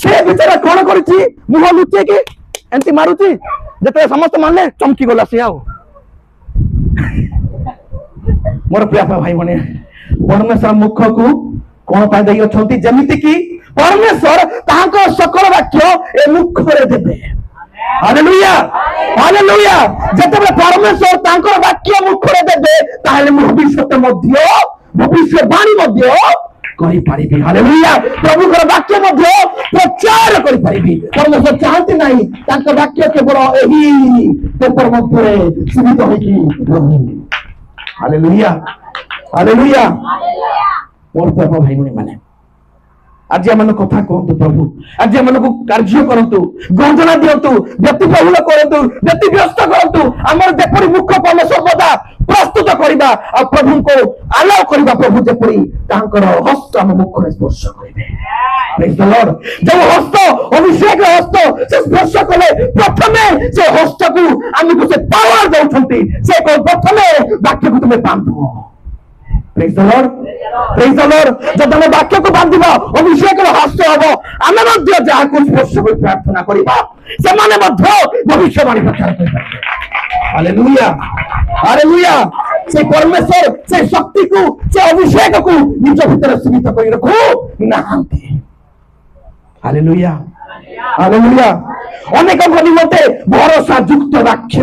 ସେ ବିଚାରା କଣ କରିଛି ମୁହଁ ଲୁଚେଇକି ଏମିତି ମାରୁଛି ଯେତେବେଳେ ସମସ୍ତେ ମାରିଲେ ଚମକି ଗଲା ସେ ଆଉ ମୋର ପ୍ରିୟ ଭାଇ ମାନେ ପରମେଶ୍ୱର ମୁଖକୁ କଣ ପାଇଁ ଦେଇ ଅଛନ୍ତି ଯେମିତି କି ପରମେଶ୍ୱର ତାଙ୍କ ସକଳ ବାକ୍ୟ ଏ ମୁଖରେ ଦେବେ ହାଲେଲୁୟା ହାଲେଲୁୟା ଯେତେବେଳେ ପରମେଶ୍ୱର ତାଙ୍କର ବାକ୍ୟ ମୁଖରେ ଦେବେ ତାହେଲେ ମୁଁ ଭବିଷ୍ୟବାଣୀ ମଧ୍ୟ କରିପାରିବି ହାଲେଲୁୟା ପ୍ରଭୁଙ୍କର ବାକ୍ୟ ମଧ୍ୟ ପ୍ରଚାର କରିପାରିବି ପରମେଶ୍ୱର ଚାହାନ୍ତି ନାହିଁ ତାଙ୍କ ବାକ୍ୟ କେବଳ ଏହି ପେପର ମଧ୍ୟରେ ସୀମିତ ହୋଇକି ରହୁ ହାଲେଲୁୟା ହାଲେଲୁୟା ମୋର ପ୍ରିୟ ଭାଇ ଭଉଣୀ ମାନେ ଆଜି ଏମାନଙ୍କୁ କଥା କୁହନ୍ତୁ ପ୍ରଭୁ ଆଜି ଏମାନଙ୍କୁ କାର୍ଯ୍ୟ କରନ୍ତୁ ଗଞ୍ଜନା ଦିଅନ୍ତୁ ବ୍ୟତିବହୁଳ କରନ୍ତୁ ବ୍ୟତିବ୍ୟସ୍ତ କରନ୍ତୁ ଆମର ଯେପରି ମୁଖ ଆମେ ସର୍ବଦା ପ୍ରସ୍ତୁତ କରିବା ଆଉ ପ୍ରଭୁଙ୍କୁ ଆଲାଉ କରିବା ପ୍ରଭୁ ଯେପରି ତାଙ୍କର ହସ୍ତ ଆମ ମୁଖରେ ସ୍ପର୍ଶ କରିବେ ଯୋଉ ହସ୍ତ ଅଭିଷେକ ହସ୍ତ ସେ ସ୍ପର୍ଶ କଲେ ପ୍ରଥମେ ସେ ହସ୍ତକୁ ଆମକୁ ସେ ପାୱାର ଦଉଛନ୍ତି ସେ ପ୍ରଥମେ ବାକ୍ୟକୁ ତୁମେ ବାନ୍ଧ Praise the Lord. Praise the Lord. ଯଦି ଆମେ ବାକ୍ୟକୁ ବାନ୍ଧିବା ଅଭିଷେକର ହସ୍ତ ହବ ଆମେ ମଧ୍ୟ ଯାହାକୁ ସ୍ପର୍ଶ କରି ପ୍ରାର୍ଥନା କରିବା ସେମାନେ ମଧ୍ୟ ଭବିଷ୍ୟବାଣୀ ପ୍ରଚାର କରିପାରିବେ ହାଲେଲୁୟା ହାଲେଲୁୟା ସେ ପରମେଶ୍ୱର ସେ ଶକ୍ତିକୁ ସେ ଅଭିଷେକକୁ ନିଜ ଭିତରେ ସୀମିତ କରି ରଖୁ ନାହାନ୍ତି ହାଲେଲୁୟା ହାଲେଲୁୟା ଅନେକଙ୍କ ନିମନ୍ତେ ଭରସା ଯୁକ୍ତ ବାକ୍ୟ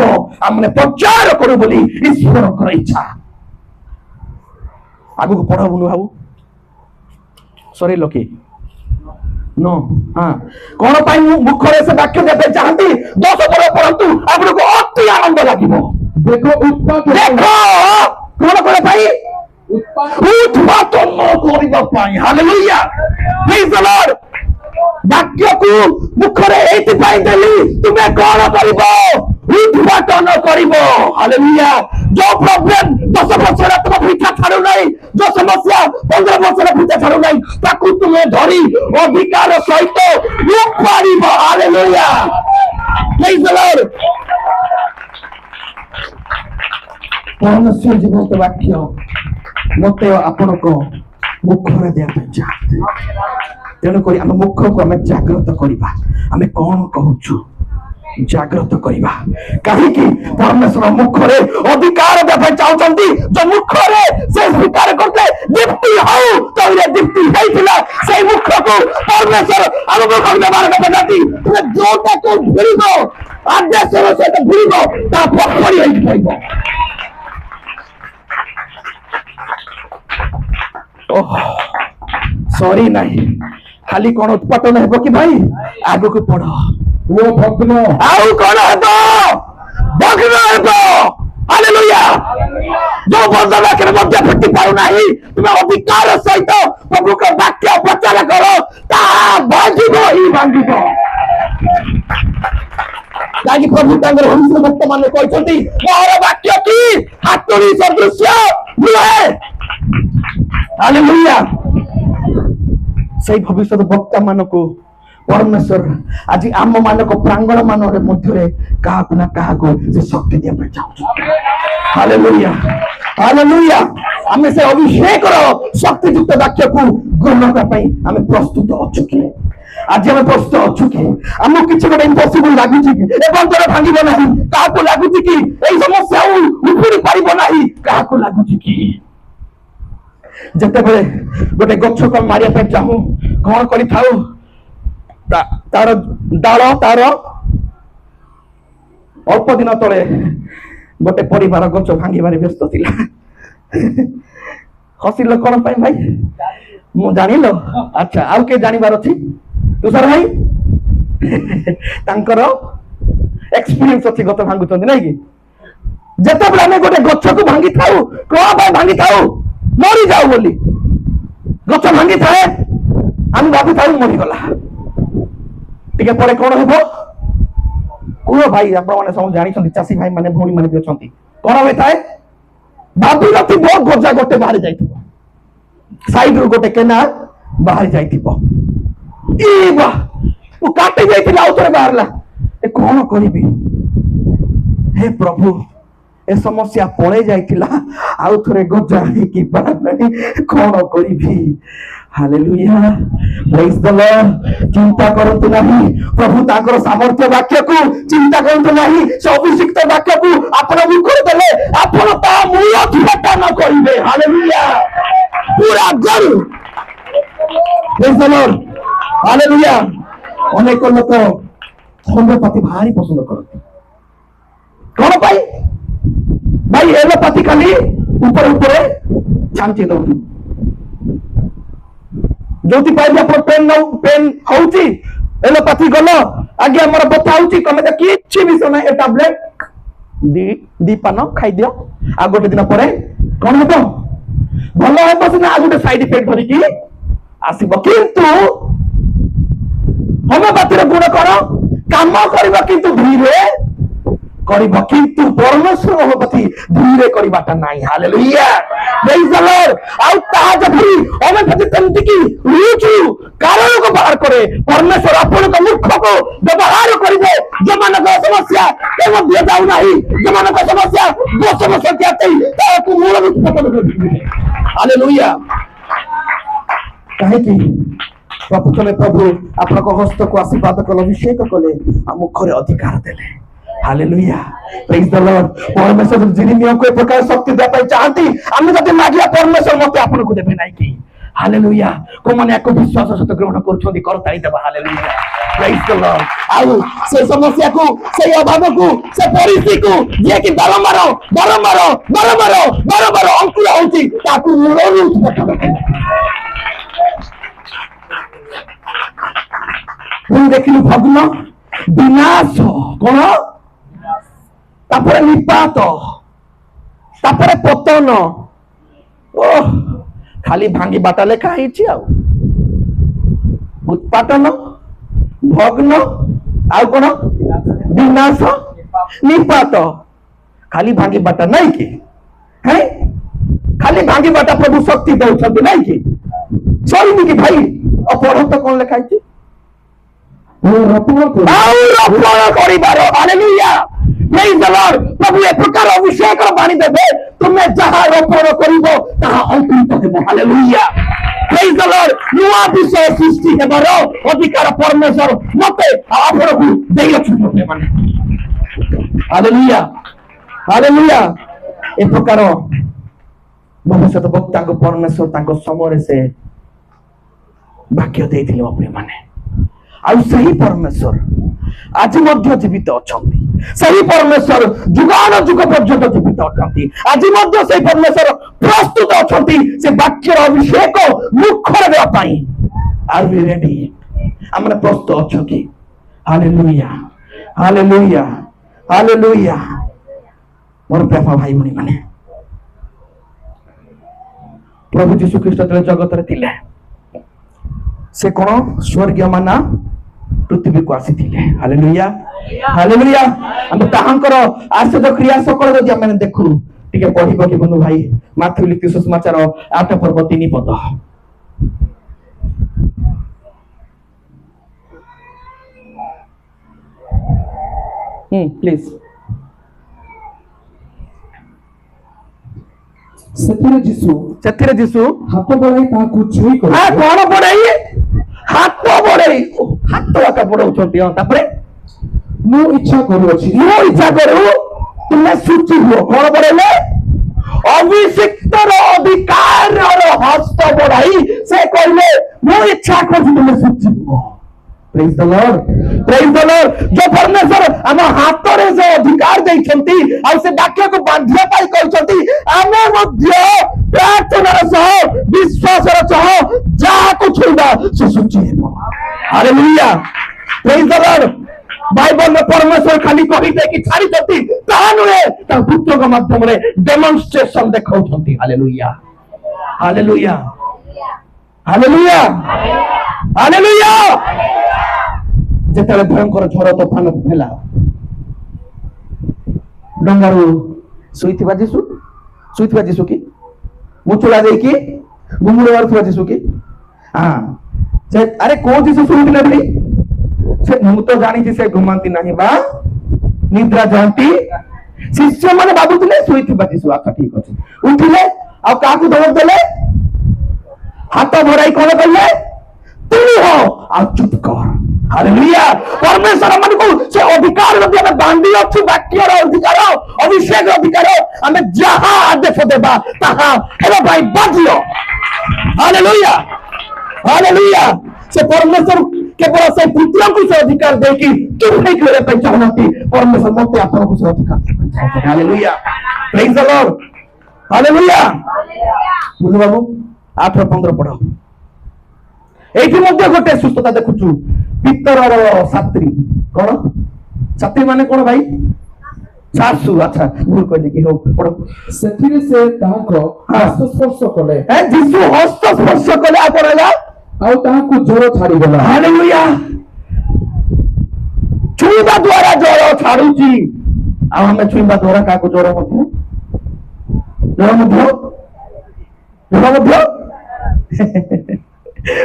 ଆମେ ପ୍ରଚାର କରୁ ବୋଲି ଈଶ୍ୱରଙ୍କର ଇଚ୍ଛା ଆଗକୁ ପଢ ବୁନୁ ବାବୁ ସରିଲ କି नो हाँ कौन पाई मुखरे से वाक्य देते चाहती 10 थर पढ़ंतु आपको अति आनंद लागिबो देखो देखो कौन करे भाई उत्पादन करिबा पाई हालेलुया प्रेज द लॉर्ड वाक्य को मुखरे एति पाई देली तुमे कौन करिबो उत्पादन करिबो हालेलुया जो प्रॉब्लम 10 वर्ष तुम पीछा छाड़ू नहीं जो समस्या 15 वर्ष पीछा छाड़ू नहीं ताकू तुम्हें धरी अधिकार सहित उपाड़िबो हालेलुया प्रेज द लॉर्ड परमेश्वर जीवंत वाक्य मते आपण को मुखरे दे चाहते तेणु करी आम मुख को आम जागृत करिबा आम कौन कहूछु जागृत करिबा कहीं परमेश्वर मुखरे अधिकार देबे चाहउचंती जो मुखरे से स्वीकार करते दीप्ति हो तो ये दीप्ति हेइतिला से मुख को परमेश्वर हमको कहने बारे में बताती तुम जोटा को भिड़िबो आदेश से तो भिड़िबो ता पकड़ी होई पड़िबो ओह सॉरी नहीं खाली कौन उत्पादन है कि भाई आगो को पढ़ो वो भग्न आउ कौन है तो भग्न है तो हालेलुया जो बंधन के मध्य फुटी पारु नहीं तुम्हें अधिकार सहित प्रभु का वाक्य प्रचार करो ता भांगिबो ही भांगिबो ताकि प्रभु तांगर भविष्य भक्त मान कहते मोर वाक्य की हातुड़ी सदृश नुहे हालेलुया से भविष्य वक्ता मान को परमेश्वर आज आम मान प्रांगण मान मध्य क्या ना क्या से शक्ति दिया चाहूँ हालेलुया हालेलुया आम से अभिषेक शक्तियुक्त वाक्य को ग्रहण करने आम प्रस्तुत अच्छु कि आज आम प्रस्तुत अच्छु कि आमको किसी गोटे इम्पॉसिबल लगुच कि बंधन भांग ना क्या लगुच कि समस्या उपड़ी पार ना क्या लगुच कि जिते बड़े गोटे गछ को मारिया चाहू कौन कर तार डाल तार अल्प दिन तले गोटे परिवार गछ भांगार व्यस्त थिला हसिल कौन भाई ମୁଁ ଜାଣିଲ ଆଚ୍ଛା ଆଉ କିଏ ଜାଣିବାର ଅଛି ତୁଷାର ଭାଇ ତାଙ୍କର ଏକ୍ସପିରିଏନ୍ସ ଅଛି ଗଛ ଭାଙ୍ଗୁଛନ୍ତି ନାଇଁ କି ଯେତେବେଳେ ଆମେ ଗୋଟେ ଗଛକୁ ଭାଙ୍ଗି ଥାଉ କଣ ପାଇଁ ଭାଙ୍ଗି ଥାଉ ମରିଯାଉ ବୋଲି ଗଛ ଭାଙ୍ଗି ଥାଏ ଆମେ ଭାବିଥାଉ ମରିଗଲା ଟିକେ ପରେ କଣ ହେବ କୁହ ଭାଇ ଆପଣ ମାନେ ସବୁ ଜାଣିଛନ୍ତି ଚାଷୀ ଭାଇ ମାନେ ଭଉଣୀ ମାନେ ବି ଅଛନ୍ତି କଣ ହୋଇଥାଏ ଭାବି ନଥିବ ଗଜା ଗୋଟେ ବାହାରି ଯାଇଥିବ ସାଇଡରୁ ଗୋଟେ କେନା ବାହାରି ଯାଇଥିବ କାଟି ଯାଇଥିଲା ଆଉ ଥରେ ବାହାରିଲା ଏ କଣ କରିବି हे प्रभु ए समस्या पड़े जाइतिला आउ थरे गजा की बात कौन करी हालेलुया प्रेज द लॉर्ड चिंता करंतु नहीं प्रभु ताकर सामर्थ्य वाक्य को चिंता करंतु नहीं से अभिषिक्त वाक्य को आपण मुखर देले आपण ता मूल थिटा न करिवे हालेलुया पूरा गरु प्रेज द लॉर्ड हालेलुया अनेक लोक होम्योपैथी भारी पसंद करते कौन पाई भाई एलोपैथी खाली ऊपर ऊपर छांची दो जोति पाई आप पेन होउची एलोपैथी गलो आगे हमर बता होउची कमे त किछि भी सुना ए टैबलेट दी पान खाइ दियो आ गोटे दिन परे कोन हेबो भलो हेबो सिना आ गोटे साइड इफेक्ट धरि की आसीबो किंतु होम्योपैथी रो गुण करो काम करबा किंतु धीरे करिबा किंतु परमेश्वर होमोपैथी धीरे करिबाटा नाही हालेलुया प्रेज द लॉर्ड आउ ता जथि होमोपैथी तंति की रुचु कारण को बाहर करे परमेश्वर अपन को मुख को व्यवहार करिबे जमान को समस्या के मध्य जाउ नाही जमान को समस्या दो समस्या केते ताकू मूल रूप पकड़ दिबे हालेलुया काहे की प्रभु अपन को हस्त को आशीर्वाद को अभिषेक कले आ मुखरे अधिकार देले हालेलुया प्रेज द लॉर्ड परमेश्वर जिनिमियों को प्रकार शक्ति देता चाहती हम जति मागिया परमेश्वर मते आपन को देबे नाही की हालेलुया को माने को विश्वास सहित ग्रहण करछोंदी करताई देबा हालेलुया प्रेज द लॉर्ड आउ से समस्या को से अभाव को से परिस्थिति को जे कि बारंबार अंकुर होती ताकू मूलरू हम देखिलु भग्न विनाश कोन तापरे निपात तापरे पतन ओ खाली भांगी बाटा लेखा हिची आ उत्पाटन भग्न आउ कोन विनाश निपात खाली भांगी बाटा नहीं कि है खाली भांगी बाटा प्रभु शक्ति दउछथि नहीं कि सही कि भाई अपराध तो कौन लिखा है प्रेज द लॉर्ड प्रभु ए प्रकार अभिषेक बाणी देबे तुमे जहां रोपण करिवो तहा अंकुरित हेबो हालेलुया प्रेज द लॉर्ड नुआ विषय सृष्टि हेबारो अधिकार परमेश्वर मते आपरकु देई अछि माने हालेलुया ए प्रकार भविष्यत वक्ता को परमेश्वर ताको समय से वाक्य देइथिले अपने माने आ सही परमेश्वर आज मध्य जीवित अछंती सही परमेश्वर जुगान जुग पर्यंत जीवित अछंती आज मध्य सही परमेश्वर प्रस्तुत अछंती से वाक्य अभिषेक मुखर देवा पाई आर वी रेडी हमने प्रस्तुत अछ कि हालेलुया हालेलुया हालेलुया मोर प्रिय भाई भणी माने प्रभु यीशु ख्रीष्ट जगत रे थिले से कौन स्वर्गीय माना पृथ्वी को आसी थिले हालेलुया हालेलुया हम ताहांकर आश्चर्य क्रिया सकल जदि हम देखु टिके पढिबो कि बंधु भाई माथु लिखि सुसमाचार 8 पर्व 3 पद प्लीज ସେଥିରେ ଯୀଶୁ ହାତ ବଢାଇ ତାକୁ ଛୁଇଁ କଣ ବଢାଇ ହାତ ବଢାଇ ହାତ ଆକା ବଢାଉଛନ୍ତି ତାପରେ ମୁଁ ଇଚ୍ଛା କରୁ ତୁମେ ଶୁଚି ହୁଅ କଣ ବଢାଇଲେ ଅଭିଷିକ୍ତର ଅଧିକାରର ହସ୍ତ ବଢାଇ ସେ କହିଲେ ମୁଁ ଇଚ୍ଛା କରୁଛି ତୁମେ ଶୁଚି ହୁଅ praise the Lord, praise the Lord. जो परमेश्वर आम हाथ में जो अधिकार देइछंती आ से वाक्य को बांधिया पाई कहछंती आमे मध्य प्रार्थनार सह विश्वासर सह जा को छुइबा से सुचि हेबो। Hallelujah, praise the Lord. Bible में परमेश्वर खाली कहि दे कि छाड़ी दती ता नुहे ता पुत्र के माध्यम रे डेमोन्स्ट्रेशन देखाउछंती। Hallelujah, hallelujah, hallelujah, hallelujah. जेतेले भयंकर झड़ तोफान भेला डंगारू सुइथिबा जीसु की मुचुला दे की गुमुड़वार थिबा जीसु की हां से अरे को जीसु सुइथिले भाई से मु तो जानी से घुमांती नहीं बा निद्रा जानती शिष्य माने बाबुथिले सुइथिबा जीसु। अच्छा ठीक अछि उठिले आ काकू दौड़ देले हाथ भराई कौन कहले तुम हो आ चुप कर। हालेलुया, परमेश्वर मन को से अधिकार नदी हमें बांधी अछि वाक्यर अधिकार अभिषेक अधिकार हमें जहां आदेश देबा ताहा हेलो भाई बाजियो। Hallelujah, hallelujah. से परमेश्वर केवल से पुत्र को से अधिकार दे कि तुम नहीं करे पहचानती परमेश्वर मते आपन को से अधिकार दे। Hallelujah, praise the Lord, hallelujah. बुझ बाबू 8 और 15 पढ़ो। एठी मध्ये गोटे सुस्थता देखुछु पितरर छात्री कोन छात्री माने कोन भाई सासु। अच्छा भूल कहले कि हो पढ़ो। सेथिरे से ताहाको हस्त स्पर्श कले ए जीसु हस्त स्पर्श कले आ पड़ला आउ ताहाको ज्वर छाड़ी गला। हालेलुया, छुईबा द्वारा ज्वर छाड़ुची आ हमें छुईबा द्वारा काको ज्वर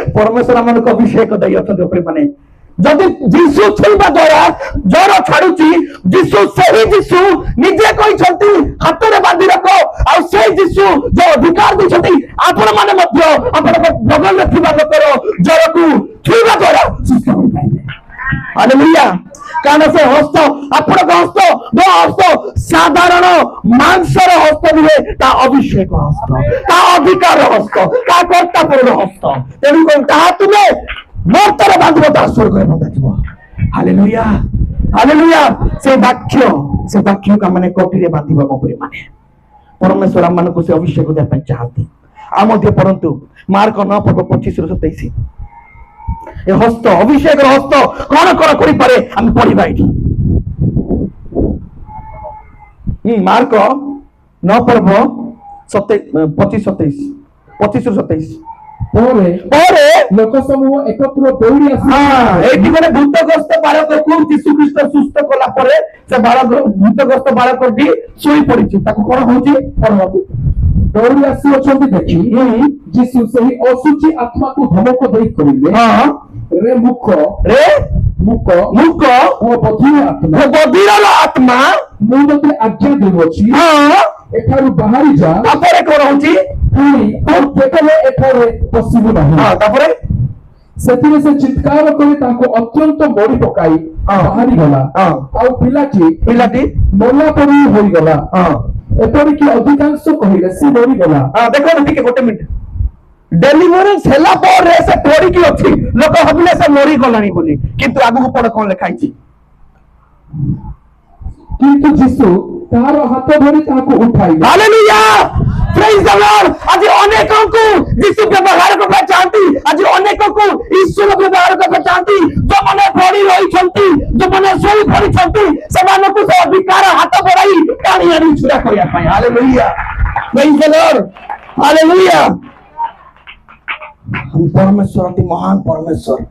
परमेश्वर मन को अभिषेक दई अछन उपरे माने जदि जीसु छुईबा द्वारा ज्वर छाड़ुची जीसु सही जीसु निजे कहि छंती हाथ रे बांधी रखो आ सही जीसु जो अधिकार दै छंती आपण माने मध्य आपण बगल में थिबा लोकर ज्वर को छुईबा द्वारा सुस्थ होई पाइबे। हालेलुया, कारण से हस्त आपण हस्त दो हस्त साधारण मांसर हस्त नुहे ता अभिषेक हस्त ता अधिकार हस्त ता कर्तव्य हस्त तेणु कोन कहा तुमे मोर्तर बांधबो ता स्वर्ग में बांधबो। Hallelujah, hallelujah. से वाक्य का माने कोठी रे बांधबो मोपरे माने परमेश्वर मन को से अभिषेक दे पय चाहती आ मध्ये परंतु मार्क 9 पद 25 ରୁ 27 ए हस्त अभिषेक हस्त कौन कौन करि पारे हम पढ़िबा एठी। मार्क 9 पर्व 25 ରୁ 27 परे लोक समूह एकत्र दौड़ी आसी। हां एठी माने भूतग्रस्त बालक को यीशु ख्रीष्ट सुस्थ कला परे से बालक भूतग्रस्त बालक डी सोई पड़िछि ताको कोन होछि पढ़बाबू दौड़ी आसी अछंती देखि यीशु सही असुचि आत्मा को धमक देई करिले। हां रे मुख ओ बधिर आत्मा मु मते आज्ञा देवछि हां एठारु बाहरी जा तापरे कोन होछि पुनी और केतले एठारे पसिबु नाही। हां तापरे सेतिरे से चित्कार करी ताको अत्यंत मोड़ी पकाई बाहरी गला। हां और पिलाटी मोला परी होई गला। हां एपरि कि अधिकांश कहिले से मोड़ी गला। हां देखो ठीक गोटे मिनिट डेलिवरेंस हेला पर से पड़ी की अछि लोक हबले से मोरी गलानी बोली किंतु आगु को पड़ कोन लिखाइछि किंतु यीशु तार हाथ धरि ताको उठाई। Hallelujah, praise the Lord. आज अनेकों को यीशु व्यवहार को चाहती आज अनेकों को ईश्वर व्यवहार को चाहती जो माने पड़ी रही छंती जो माने सोई पड़ी छंती समान को से अधिकार हाथ बढ़ाई टाणी आनी छुरा करिया पाए। Hallelujah, praise the Lord, hallelujah. हम परमेश्वर अति महान परमेश्वर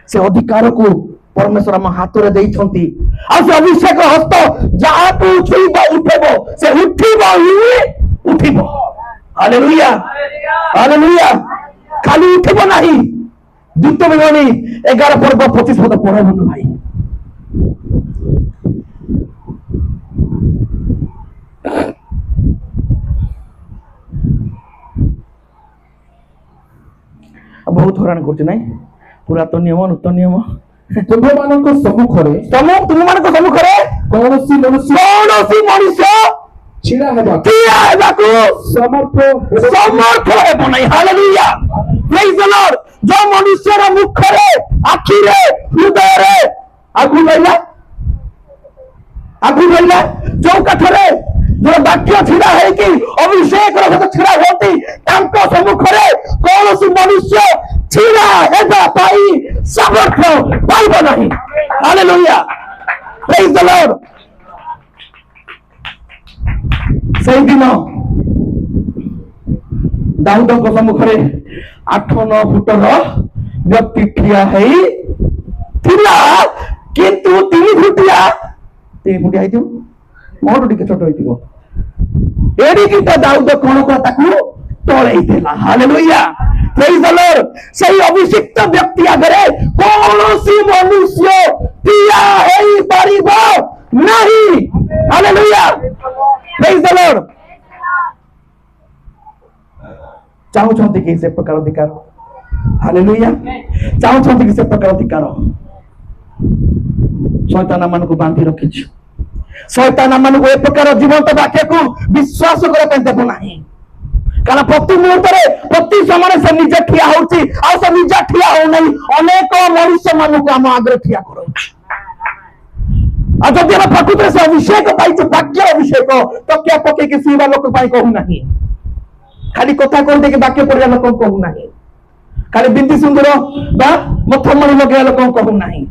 से अधिकार को परमेश्वर हम हाथ रे देई छंती आ से अभिषेक हस्त जहां तू छुईबो उठेबो से उठिबो। Hallelujah, hallelujah. खाली उठिबो नहीं द्वितीय विवरणी 11 पर्व 25 पद पढ़बो भाई। बहुत हैरान करछ नहीं पुरातन नियम नूतन नियम तुम मानक सम्मुख रे तुम मानक सम्मुख रे कौनसी मनुष्य छिड़ा हेबा को समर्थ हेबो नहीं। Hallelujah, praise the Lord. जो मनुष्य रा मुख रे ଆଖିରେ ହୃଦୟରେ ଆଗକୁ ରହିଲା ଯୋଉ କାଠରେ ଯୋଉ ବାକ୍ୟ ଛିଡା ହେଇକି ଅଭିଷେକର ସହିତ ଛିଡା ହୁଅନ୍ତି ତାଙ୍କ ସମ୍ମୁଖରେ କୌଣସି ମନୁଷ୍ୟ ଛିଡା ହେବା ପାଇଁ ସାମର୍ଥ୍ୟ ପାଇବ ନାହିଁ। ହାଲେଲୁୟା, ପ୍ରେଜ୍ ଦ ଲର୍ଡ। ସେଇଦିନ ଦାଉଦଙ୍କ ସମ୍ମୁଖରେ 8-9 ଫୁଟର ବ୍ୟକ୍ତି ଠିଆ ହେଇ ଥିଲା, କିନ୍ତୁ 3 ଫୁଟିଆ ହେଇଥିବ, ମୋଠୁ ଟିକେ ଛୋଟ ହେଇଥିବ। ଏଡ଼ିକିଟା ଦାଉଦ କଣ କଲା, ତାକୁ ତଳେଇଥିଲା। ହାଲେଲୁୟା, ପ୍ରେଜ୍ ଦ ଲର୍ଡ। ସେଇ ଅଭିଷିକ୍ତ ବ୍ୟକ୍ତି ଆଗରେ କୌଣସି ମନୁଷ୍ୟ ଠିଆ ହେଇପାରିବ ନାହିଁ। ହାଲେଲୁୟା, ପ୍ରେଜ୍ ଦ ଲର୍ଡ। ଚାହୁଁଛନ୍ତି କି ସେ ପ୍ରକାର ଅଧିକାର? ହାଲେଲୁୟା, ଚାହୁଁଛନ୍ତି କି ସେ ପ୍ରକାର ଅଧିକାର? ଶୈତାନ ମାନଙ୍କୁ ବାନ୍ଧି ରଖିଛୁ। ଶୈତାନ ମାନଙ୍କୁ ଏ ପ୍ରକାର ଜୀବନ୍ତ ବାକ୍ୟକୁ ବିଶ୍ୱାସ କରିବା ପାଇଁ ଦେବ ନାହିଁ। କାରଣ ପ୍ରତି ମୁହୂର୍ତ୍ତରେ ପ୍ରତି ସମୟରେ ସେ ନିଜେ ଠିଆ ହଉଛି, ଆଉ ସେ ନିଜେ ଠିଆ ହଉନାହିଁ, ଅନେକ ମଣିଷ ମାନଙ୍କୁ ଆମ ଆଗରେ ଠିଆ କରାଉଛି। ଆଉ ଯଦି ଆମେ ପ୍ରକୃତରେ ସେ ଅଭିଷେକ ପାଇଛୁ, ବାକ୍ୟ ଅଭିଷେକ, ତକିଆ ପକେଇକି ଶୋଇବା ଲୋକ ପାଇଁ କହୁନାହିଁ, ଖାଲି କଥା କହିଦେଇକି ବାକ୍ୟ ପଢିବା ଲୋକ କହୁନାହିଁ, ଖାଲି ବିନ୍ଦି ସୁନ୍ଦର ବା ମଥମଣି ଲଗେଇବା ଲୋକ କହୁନାହିଁ।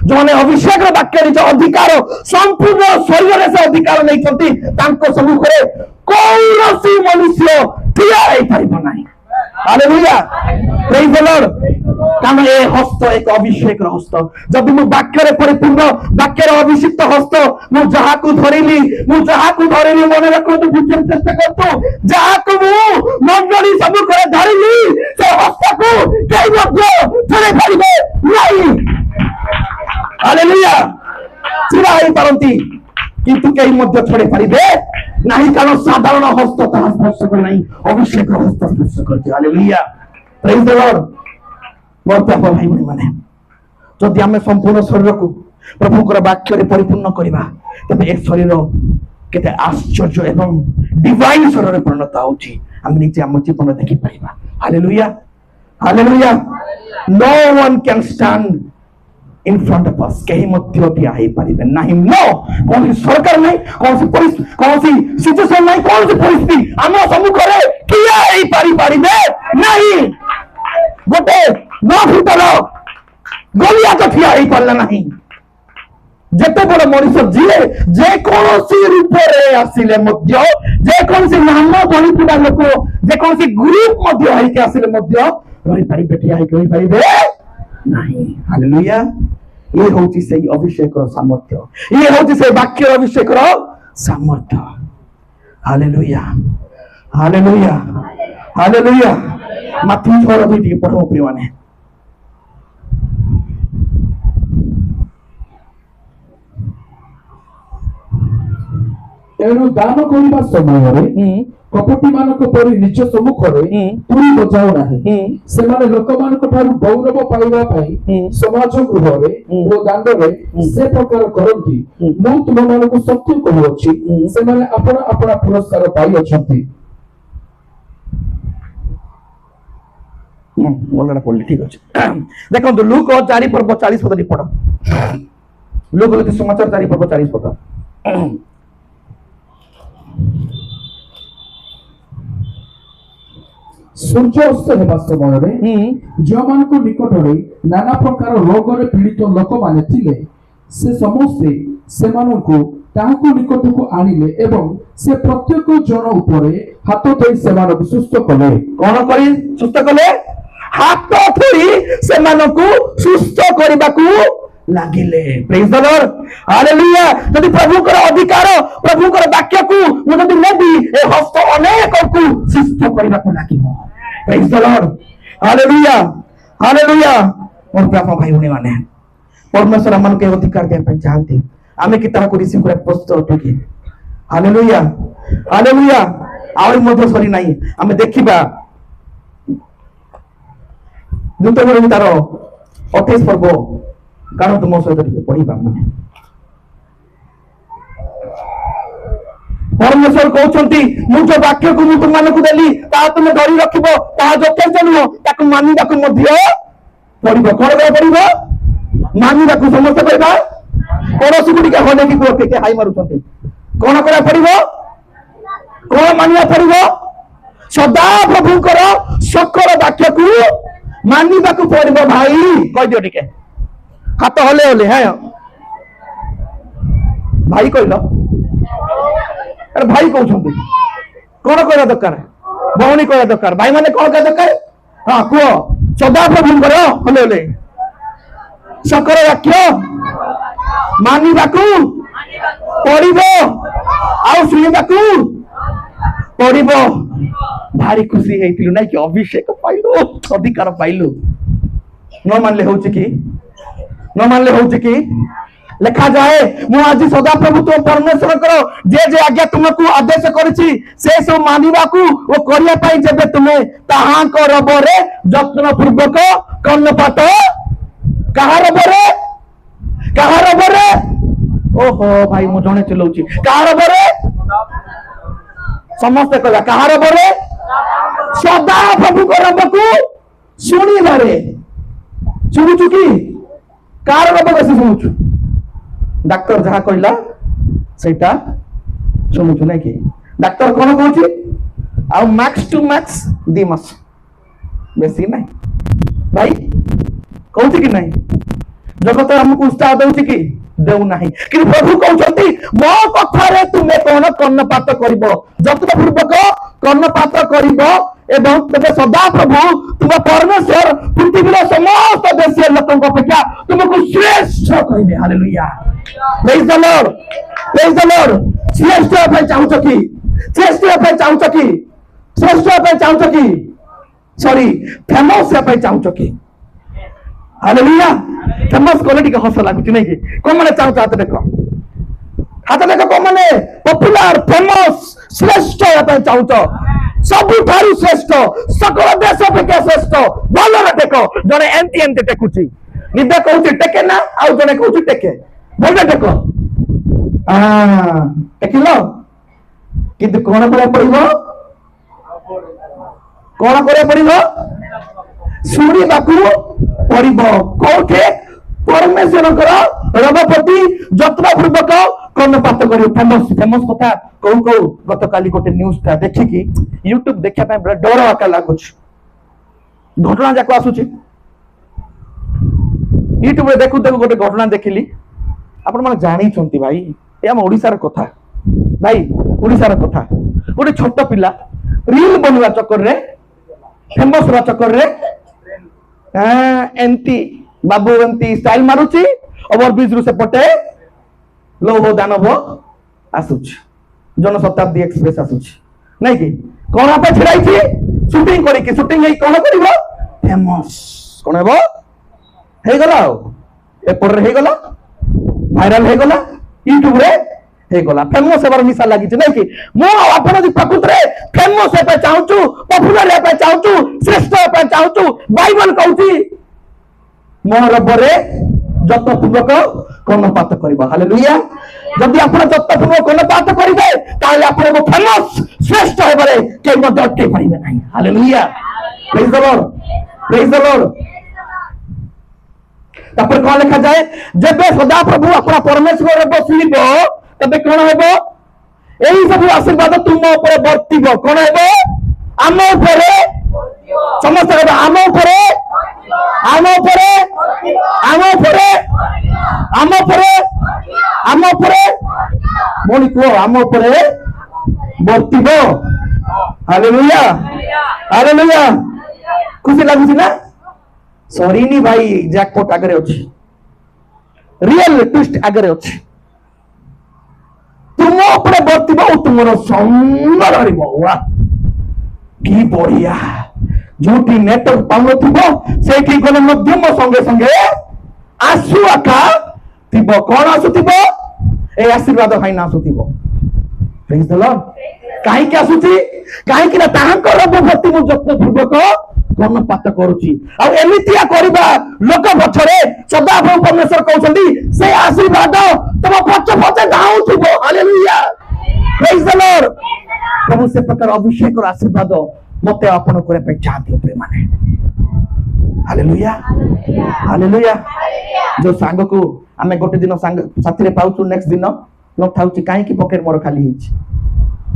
ଯୋଉମାନେ ଅଭିଷେକର ବାକ୍ୟ ନିଜ ଅଧିକାର ସମ୍ପୂର୍ଣ୍ଣ ଶରୀରରେ ସେ ଅଧିକାର ନେଇଛନ୍ତି, ତାଙ୍କ ସମ୍ମୁଖରେ କୌଣସି ମନୁଷ୍ୟ ଠିଆ ହେଇପାରିବ ନାହିଁ। ହାଲେଲୁୟା, ପ୍ରେଜ୍ ଦ ଲର୍ଡ। କାରଣ ଏ ହସ୍ତ ଏକ ଅଭିଷେକର ହସ୍ତ। ଯଦି ମୁଁ ବାକ୍ୟରେ ପରିପୂର୍ଣ୍ଣ, ବାକ୍ୟର ଅଭିଷିକ୍ତ ହସ୍ତ, ମୁଁ ଯାହାକୁ ଧରିଲି ମନେ ରଖନ୍ତୁ, ବୁଝିବାକୁ ଚେଷ୍ଟା କରନ୍ତୁ, ଯାହାକୁ ମୁଁ ମଣ୍ଡଳୀ ସମ୍ମୁଖରେ ଧରିଲି ସେ ହସ୍ତକୁ କେହି ମଧ୍ୟ ଛଡ଼େଇ ପାରିବେ ନାହିଁ। ହାଲେଲୁୟା, ଛିଡ଼ା ହେଇପାରନ୍ତି କିନ୍ତୁ କେହି ମଧ୍ୟ ଛଡ଼େଇ ପାରିବେ ନାହିଁ, କାରଣ ସାଧାରଣ ହସ୍ତ ତାହା ସ୍ପର୍ଶ করে ନାହିଁ, ଅଭିଷେକ ହସ୍ତ ସ୍ପର୍ଶ କରିଛି। ହାଲେଲୁୟା, ପ୍ରେଜ୍ ଦ ଲର୍ଡ। ମୋର ପ୍ରିୟ ଭାଇ ଭଉଣୀ ମାନେ, ଯଦି ଆମେ ସମ୍ପୂର୍ଣ୍ଣ ଶରୀରକୁ ପ୍ରଭୁଙ୍କର ବାକ୍ୟରେ ପରିପୂର୍ଣ୍ଣ କରିବା, ତେବେ ଏ ଶରୀର କେତେ ଆଶ୍ଚର୍ଯ୍ୟ ଏବଂ ଡିଭାଇନ ଶରୀରରେ ପରିଣତ ହେଉଛି ଆମେ ନିଜେ ଆମ ଜୀବନ ଦେଖିପାରିବା। Hallelujah, hallelujah. No one can stand in front of us, कहीं मध्य ठिया हो पारिबे नहीं। नो, कौन सरकार नहीं, कौन सी सिचुएशन नहीं, कौन सी परिस्थिति आम सम्मुख में ठिया हो पारिबे नहीं। गोटे 9 फुटर गलियात ठिया हो पारला नहीं। जेते बड़ मनुष्य जीए जेकोसी रूप रे आसिले मध्य, जेकोसी नाम बनिथिबा लोक, जेकोसी ग्रुप मध्य होइके आसिले मध्य रहि पारिबे, ठिया हो पारिबे नहीं। हालेलुया, ये होची से अभिषेक सामर्थ्य, ये होची से वाक्य अभिषेक सामर्थ्य। Hallelujah, hallelujah, hallelujah. माथि 6:2 पढ़ो प्रिय माने। एणु दान करबा समय कपटी मानक परि निज सम्मुखरे तुरी बजाओ नाही, सेमाने लोक मानक ठारू गौरव पाइबा पई समाज गृहरे ओ दांडरे से प्रकार करंती। मु तुम मानक सत्य कहउछि, सेमाने आपण आपण पुरस्कार पाइ अछंती। बोलड़ा पड़ली, ठीक अछि। देखो लूक 4:40 पढ़ो। लूक लिखित समाचार 4:40। सूर्यास्त हेबा समय जो मानक निकटरे नाना प्रकार रोग रे पीड़ित लोक माने थिले, से समस्ते सेमानकु ताहाको निकटकु आनिले एवं से प्रत्येक जन उपरे हाथ धोई सेमानकु सुस्थ कले। कोन करी सुस्थ कले? हाथ धोई सेमानकु सुस्थ करबाकू लागिले। Praise the Lord, hallelujah. यदि प्रभुकर अधिकार, प्रभुकर वाक्यकू मु यदि नेबी, ए हस्त अनेककू सुस्थ करबाकू लागिबो। Praise the Lord, hallelujah, hallelujah. मोर प्रिय भाई भଉଣୀ ମାନେ, परमेश्वर हमन के अधिकार दे पे चाहते, आमे कि ताहा को रिसीव करे प्रस्तुत होके। Hallelujah, hallelujah. आउर मध्य सरी नाही, आमे देखिबा दूत गुरु तारो 28 पर्व कारण तुम सहित टिके पढ़िबा माने। परमेश्वर कहउछंती, मु जो वाक्य को मु तुम मानकु देली ता तुम धरि रखिबो, ता जो के जन्म ताकु मानिबाकु मध्य पड़िबो। कोन करे पड़िबो? मानिबाकू समस्त कहबा पड़ोसी को टिके हने की को के हाई मारुछंती कोन करा पड़िबो कोन मानिया पड़िबो सदा प्रभुकर सकल वाक्य को मानिबाकू पड़िबो भाई कह दियो टिके हाथ हले हले है भाई कहलो अरे भाई कहउछंती कोन कहला दरकार भौणी कहला दरकार भाई माने कोन कहला दरकार हां को सदा प्रभुकर हले हले सकल वाक्य मानिबाकू पड़िबो आउ सुनिबाकू पड़िबो भारी खुशी हेतिलु नै कि अभिषेक पाइलो अधिकार पाइलु न मानले होउची कि न मानले होउची कि लिखा जाए मु आज सदा प्रभु तो परमेश्वर करो जे आज्ञा तुमको आदेश करिछि से सब मानिबाकू ओ करिया पई जेबे तुमे ताहा को रबरे यत्न पूर्वक कर्णपात कहार बरे ओहो भाई मु जने चलौची कहार बरे समस्त कहला कहार बरे सदा प्रभु को रबकू सुनी बारे सुनुचु की कार रब बसी सुनुचु डॉक्टर जहा कहला सेटा सुनुचु नै कि डॉक्टर कोन कहूची आ मैक्स टू मैक्स 2 मास बेसी नै भाई कहूची कि नहीं जगत हमको उत्साह दउची कि देउ नाही कि प्रभु कहउछंती मो कथारे तुमे कोन कर्णपात करिवो जतन पूर्वक कर्णपात करिवो एवं तबे सदा प्रभु तुम परमेश्वर पृथ्वीर समस्त देशीय लोकन अपेक्षा तुमको श्रेष्ठ कहिबे हालेलुया प्रेज द लॉर्ड श्रेष्ठ पे चाहूछ कि श्रेष्ठ पे चाहूछ कि श्रेष्ठ पे चाहूछ कि सॉरी फेमस पे चाहूछ कि हालेलुया फेमस क्वालिटी का हस लागुच नहीं कि कोन माने चाहूछ हाथ देखो कोन माने पॉपुलर फेमस श्रेष्ठ पे चाहूछ सबुठारु श्रेष्ठ सकल देश अपेक्षा श्रेष्ठ भल देखो जने एंती एंती टेकुची निदे कहूची टेके ना आउ जने कहूची टेके भल देखो देखिलो किंतु कोन करे पड़िबो कोन करे पड़िबो सुनी बाकू पड़िबो कोठे परमेश्वर रबपति जत्न पूर्वक कर्णपात करियो फेमस फेमस कथा कहू गत काली गोटे न्यूज था देखि कि यूट्यूब देखा पे बड़ा डर आका लागुछ घटना जाको आसुची यूट्यूब रे देखु देखु गोटे घटना देखिली आपण माने जानि छंती भाई ए हम ओडिसा रे कथा भाई ओडिसा रे कथा गोटे छोट पिला रील बनवा चक्कर रे फेमस रा चक्कर रे एंती बाबू एंती स्टाइल मारुची ओवर ब्रिज रु से पटे लोभ दानव आसुच जनशताब्दी एक्सप्रेस आसुच नहीं कि कौन पे छिड़ाई थी शूटिंग करी कि शूटिंग हे कौन करिवो फेमस कौन हेबो हे गला ए पर हे गला वायरल हे गला यूट्यूब रे हे गला फेमस हेबार निशा लागि छै नहीं कि मो अपन जे प्रकृति रे फेमस हे पे चाहूचू पॉपुलर हे पे चाहूचू श्रेष्ठ हे पे चाहूचू बाइबल कहूची मोर बरे जत्न पूर्वक कर्णपात करिबा हालेलुया जदि आपण जत्न पूर्वक कर्णपात करिबे ताले आपण को फेमस श्रेष्ठ हेबारे के मध्य अटके परिबे नाही हालेलुया प्रेज द लॉर्ड तापर कोन लिखा जाए जेबे सदा प्रभु अपना परमेश्वर रे बसिबो तबे कोन हेबो एही सब आशीर्वाद तुम ऊपर बर्तिबो कोन हेबो आम ऊपर समस्त हेबो आम ऊपर आम ऊपर आम ऊपर आम ऊपर आम ऊपर बोली को आम ऊपर बर्तिबो हालेलुया हालेलुया खुशी लागुची ना सरीनी भाई जैकपॉट आगे अच्छी रियल ट्विस्ट आगे अच्छी तुम अपने बर्तिबो तुम सुंदर वाह कि बढ़िया जोटी नेटवर्क पाउन से गले मध्यम संगे संगे आसु आका थी कौन आसुथिबो ए आशीर्वाद भाई आसुथिबो प्रेज द लॉर्ड कहीं आसुची कहीं ना ताहांकर रबपति मु जत्न पूर्वक कर्णपात करुची आ एमितिया करबा लोक पछरे सदा प्रभु परमेश्वर कहउछंदी से आशीर्वाद तुम पछ पछ धाउथिबो हालेलुया प्रेज द लॉर्ड प्रभु से प्रकार अभिषेक और आशीर्वाद मते आपण करे पे चाहती प्रेम माने हालेलुया हालेलुया जो सांग को आम गोटे दिन साथी पाऊँ नेक्स्ट दिन न था कहीं पकेट मोर खाली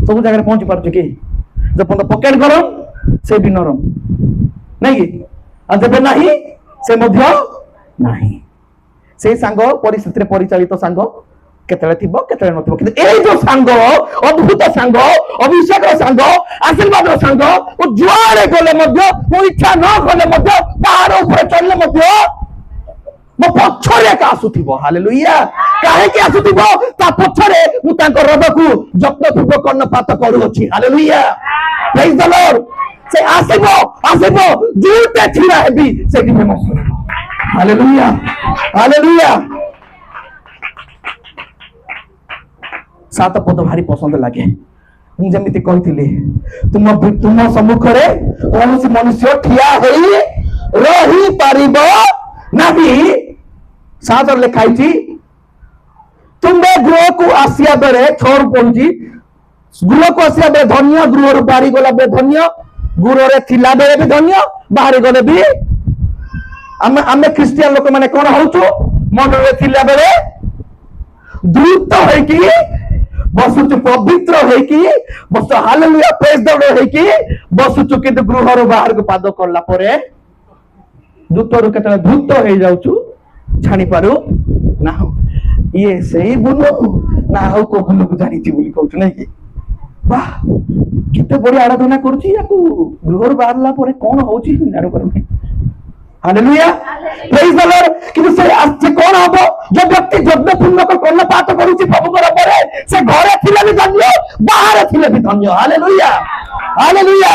सब जगह पहुंची पार्छ कि जो पकेट गरम से भी नरम नहीं कि जब ना से से सांग परिस्थिति परिचालित सांग केतले थिबो केतले नथिबो किंतु ए जो सांग अद्भुत सांग अभिषेक सांग आशीर्वाद सांग ओ जुआड़े गले मध्य मो इच्छा न गले मध्य पहाड़ ऊपर चढ़ले मध्य मो पछरे का आसुथिबो हालेलुया काहे कि आसुथिबो ता पछरे मु तांको रब को जत्नपूर्वक कर्णपात करू अछि हालेलुया प्रेज द लॉर्ड से आसीबो जुटे छिरा हेबी सेठी फेमस हालेलुया हालेलुया 7 पद भारी पसंद लगे जमी कही तुम सम्मुख कौन मनुष्य ठिया रही पार नहीं 7 लिखाई तुम्हें गृह को आसिया बेले 6 पड़ुची गृह को आसिया बेले धन्य गृह रू बाहरी गला बेले धन्य गृह थिला बेले भी धन्य बाहरी गले भी आमे क्रिस्टियन लोक माने कौन होचु मन रे थिला बेले द्रुत है कि बसुचु पवित्र है कि बस हालेलुया प्रेज द लॉर्ड है कि बसुचु किंतु गृह रो बाहर को पाद करला परे दूत रो केतला धूत हो जाउचु छाणी पारु ना ये सही बुनु ना हो को बुनु को जानिची बोली कहउछु नै कि वाह किते बड़ी आराधना करछि याकू गृह रो बाहरला परे कोन होउछि नारो करू हालेलुया प्रेज द लॉर्ड किंतु से आज कौन हबो जो व्यक्ति यज्ञपूर्ण को कर्णपात करूची प्रभु को परे से घरे थिले भी धन्य बाहर थिले भी धन्य हालेलुया हालेलुया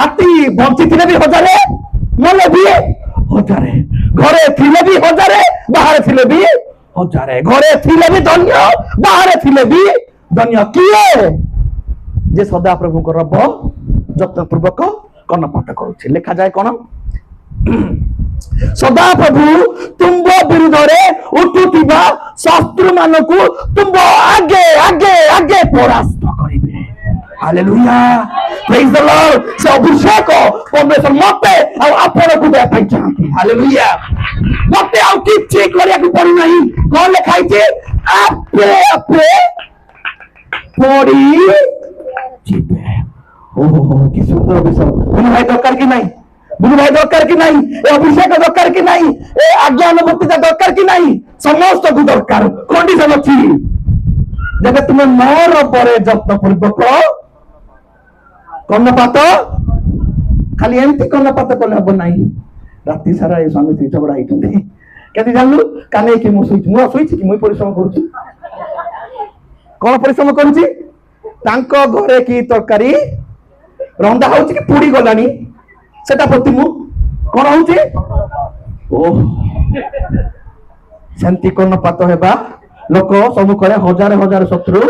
हाथी बंची थिले भी हजारे मले भी हजारे घरे थिले भी हजारे बाहर थिले भी हजारे घरे थिले भी धन्य बाहर थिले भी धन्य किए जे सदा प्रभु को रब यत्नपूर्वक कर्णपात करूची लिखा जाए कौन सदा प्रभु तुम विरुद्ध उठुवा शत्रु मान को तुम आगे आगे आगे परास्त करेंगे हालेलुया प्रेज द लॉर्ड से अभिषेक परमेश्वर मते आ आपण को दे पाई चाहती हालेलुया मते आ किछि करिया को पड़ी नहीं कोन लिखाई छे आपे आपे पड़ी जीवे ओहो कि सुंदर विषय भाई दरकार की नहीं बुझ भाई दरकार की नहीं ए अभिषेक दरकार की नहीं ए आज्ञा अनुभूति दरकार की नहीं समस्त को दरकार कंडीशन अच्छी जब तुम्हें मोर परे यत्नपूर्वक कर्णपात खाली एमती कर्णपात कले हम ना राति सारा ये स्वामी स्त्री झगड़ा होती केते जानलु काने कि मु सोईछि कि मु परिश्रम करूछि कोन परिश्रम करूछि तांको घरे की तरकारी रंधा होछि कि पुड़ी गलानी सेटा प्रति मु कोन होछि ओ शांति कर्णपात हेबा लोक सब करे हजार हजार शत्रु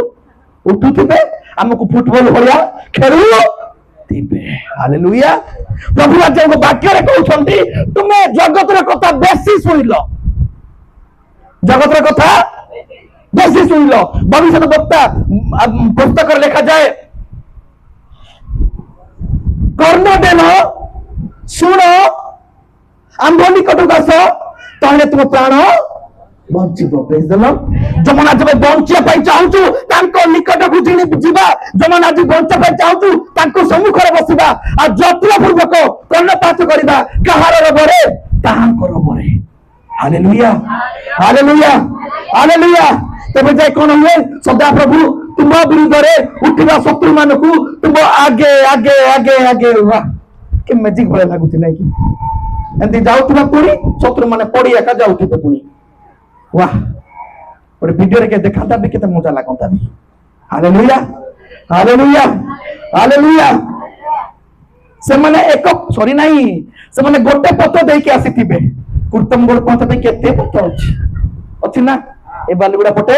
उठुथिबे हमकु फुटबॉल भलिया खेलु दिबे हालेलुया प्रभु राजा वाक्य रे कहउछंती तुमे जगत रे कथा बेसी सुनिलो जगत रे कथा बेसी सुनिलो भविष्य वक्ता पुस्तक लिखा जाए कर्ण देन सुन आंभ निकट आस ताने तुम प्राण बंचिबो प्रेज द लॉर्ड जमन आज बंचिया पाई चाहूछु तांको निकट को जीवा जमन आज बंचिया पाई चाहूछु तांको सम्मुख रे बसिबा आ जत्न पूर्वक कर्णपात करिबा कहार रबरे ताहांको रबरे हालेलुया हालेलुया हालेलुया तबे जाय कोन हुए सदा प्रभु तुम विरुद्ध रे उठिबा शत्रु मानकु तुम आगे आगे आगे आगे वाह के मैजिक भले लागुती नै कि एंती जाउतबा पुणी शत्रु माने पड़ी एका जाउथिबे पुणी वाह और वीडियो रे के देखाता भी केते मजा लागता भी हालेलुया हालेलुया हालेलुया से माने एक सॉरी नहीं से माने गोटे पथ देके आसीथिबे कुर्तमगोड़ पथ पे केते पथ अछि ना ए बालुगुड़ा पटे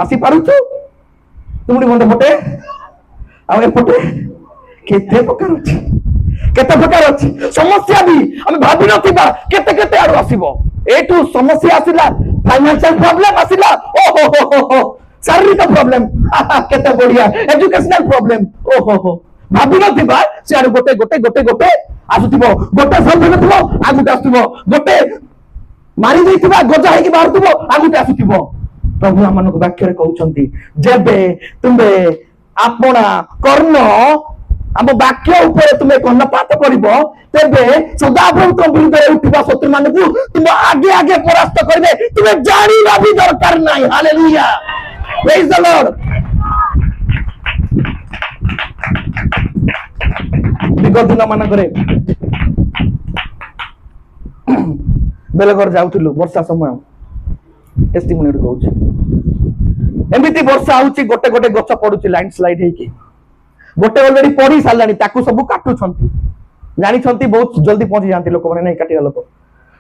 आसी पारुछु तुमडी बंद पटे आ ए पटे केते प्रकार अछि केते प्रकार अछि समस्या भी हम भाबी नथिबा केते केते आरो आसीबो एटू समस्या आसिला फाइनेंशियल प्रॉब्लम आसिला ओ हो शारीरिक प्रॉब्लम केते बढ़िया एजुकेशनल प्रॉब्लम ओ हो भाबी नथिबा से आरो गोटे गोटे गोटे गोटे आसुथिबो गोटे सॉल्व नथिबो आगु आसुथिबो गोटे मारी जाइथिबा गजा हेकि बाहरथुबो आगुटे आसुथिबो प्रभु आमनक वाक्य कहउछंती जेबे तुमे आपना कर्ण आम वाक्य ऊपर तुम्हें कर्णपात करिब तेबे सदाप्रभु तुम विरुद्ध उठिबा शत्रु मानकु तुम आगे आगे परास्त करिबे तुम्हें जानिबा भी दरकार नाही हालेलुया प्रेज द लॉर्ड विगत दिन मानकरे बेलघर जाउथिलु वर्षा समय टेस्टिमोनी कहउछि एमिति वर्षा होउछि गोटे गोटे गछ पडुछि लैंडस्लाइड हेकि गोटे ऑलरेडी पड़ी सारानी ताकू सब काटुछंती जानी छंती बहुत जल्दी पहुंची जानती लोक माने नहीं काटिया लोक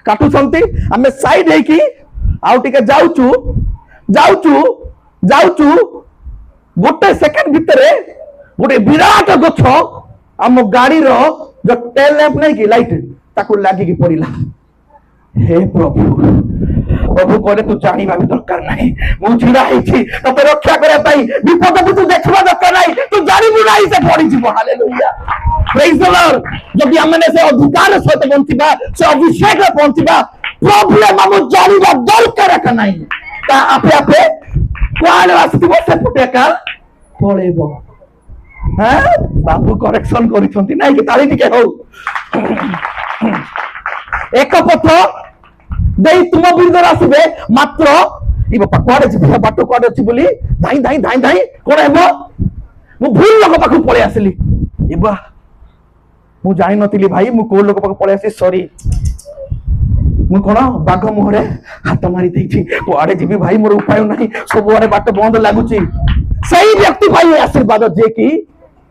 काटुछंती हमें साइड है कि आउ टिके जाउचू जाउचू जाउचू गोटे सेकंड भितरे गोटे विराट गछ हम गाड़ी रो जो टेल लैंप नहीं कि लाइट ताकू लागी कि पड़िला हे प्रभु प्रभु करे तू जानिबा भी दरकार नाही मु छिड़ा हेछि तते रक्षा करे पई विपद तू देखबा दरकार नाही तू जानिबु नाही से पड़ी जीव हालेलुया प्रेज द लॉर्ड जदि हमने से अधिकार सहित पहुंचीबा से अभिषेक पहुंचीबा प्रॉब्लम हम जानिबा दरकार का नाही ता आपे आपे कोन आसीबो से पुटेका पळेबो हां बाबू करेक्शन करिसंती नाही कि ताली टिके हो एक पथ देई तुम बिरुद्ध आसबे मात्र ई बापा कोडे छी बाटो कोडे छी बोली धाई धाई धाई धाई कोन हेबो मु भूल लोक पाखु पळे आसली इबा मु जानि नथिली भाई मु को लोक पाखु पळे आसी सॉरी मु कोन बाघ मोहरे हाथ मारी देछि कोडे जीबी भाई मोर उपाय नाही सब आरे बाट बंद लागुची सही व्यक्ति भाई आशीर्वाद जे कि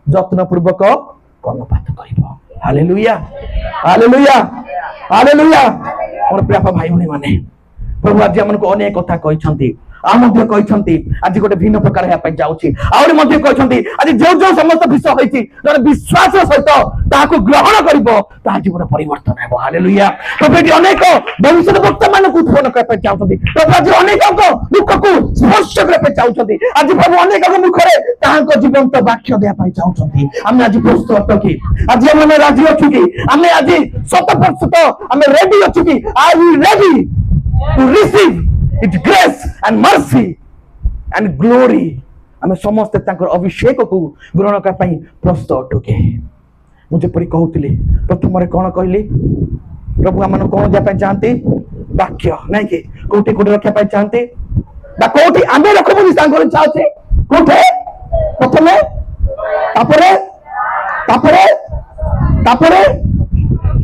यत्न पूर्वक कर्णपात करिवो हालेलुया हालेलुया हालेलुया और प्रिय भाई भनी माने प्रभु आज हमन को अनेक कथा कहिसंती आ मध्ये कहिसंती आज गोटे भिन्न प्रकार हे पय जाउची और मध्ये कहिसंती आज जो जो समस्त विषय होईची जने विश्वास सहित ताको ग्रहण करिवो ता जीवन परिवर्तन हेबो हालेलुया प्रभु अनेक भविष्य वक्ता मान को उत्पन्न कर पय चाहउछंती प्रभु आज अनेक को दुख को स्पर्श कर पय चाहउछंती आज प्रभु अनेक को मुखरे ताको जीवंत वाक्य देया पय चाहउछंती हम आज प्रस्तुत की आज हम राजी अछु की हम आज 100% हम रेडी अछु की are we ready to receive its grace and mercy and glory हमें समस्त तांकर अभिषेक को ग्रहण कर पई प्रस्तुत टोके मुझे परि कहउतली प्रथम रे कोन कहली प्रभु हमन कोन जा पई चाहते वाक्य नहीं कि कोठी कोठी रखा पई चाहते बा कोठी आमे रखबो नि सांगर चाहते कोठे प्रथमे तापरे तापरे तापरे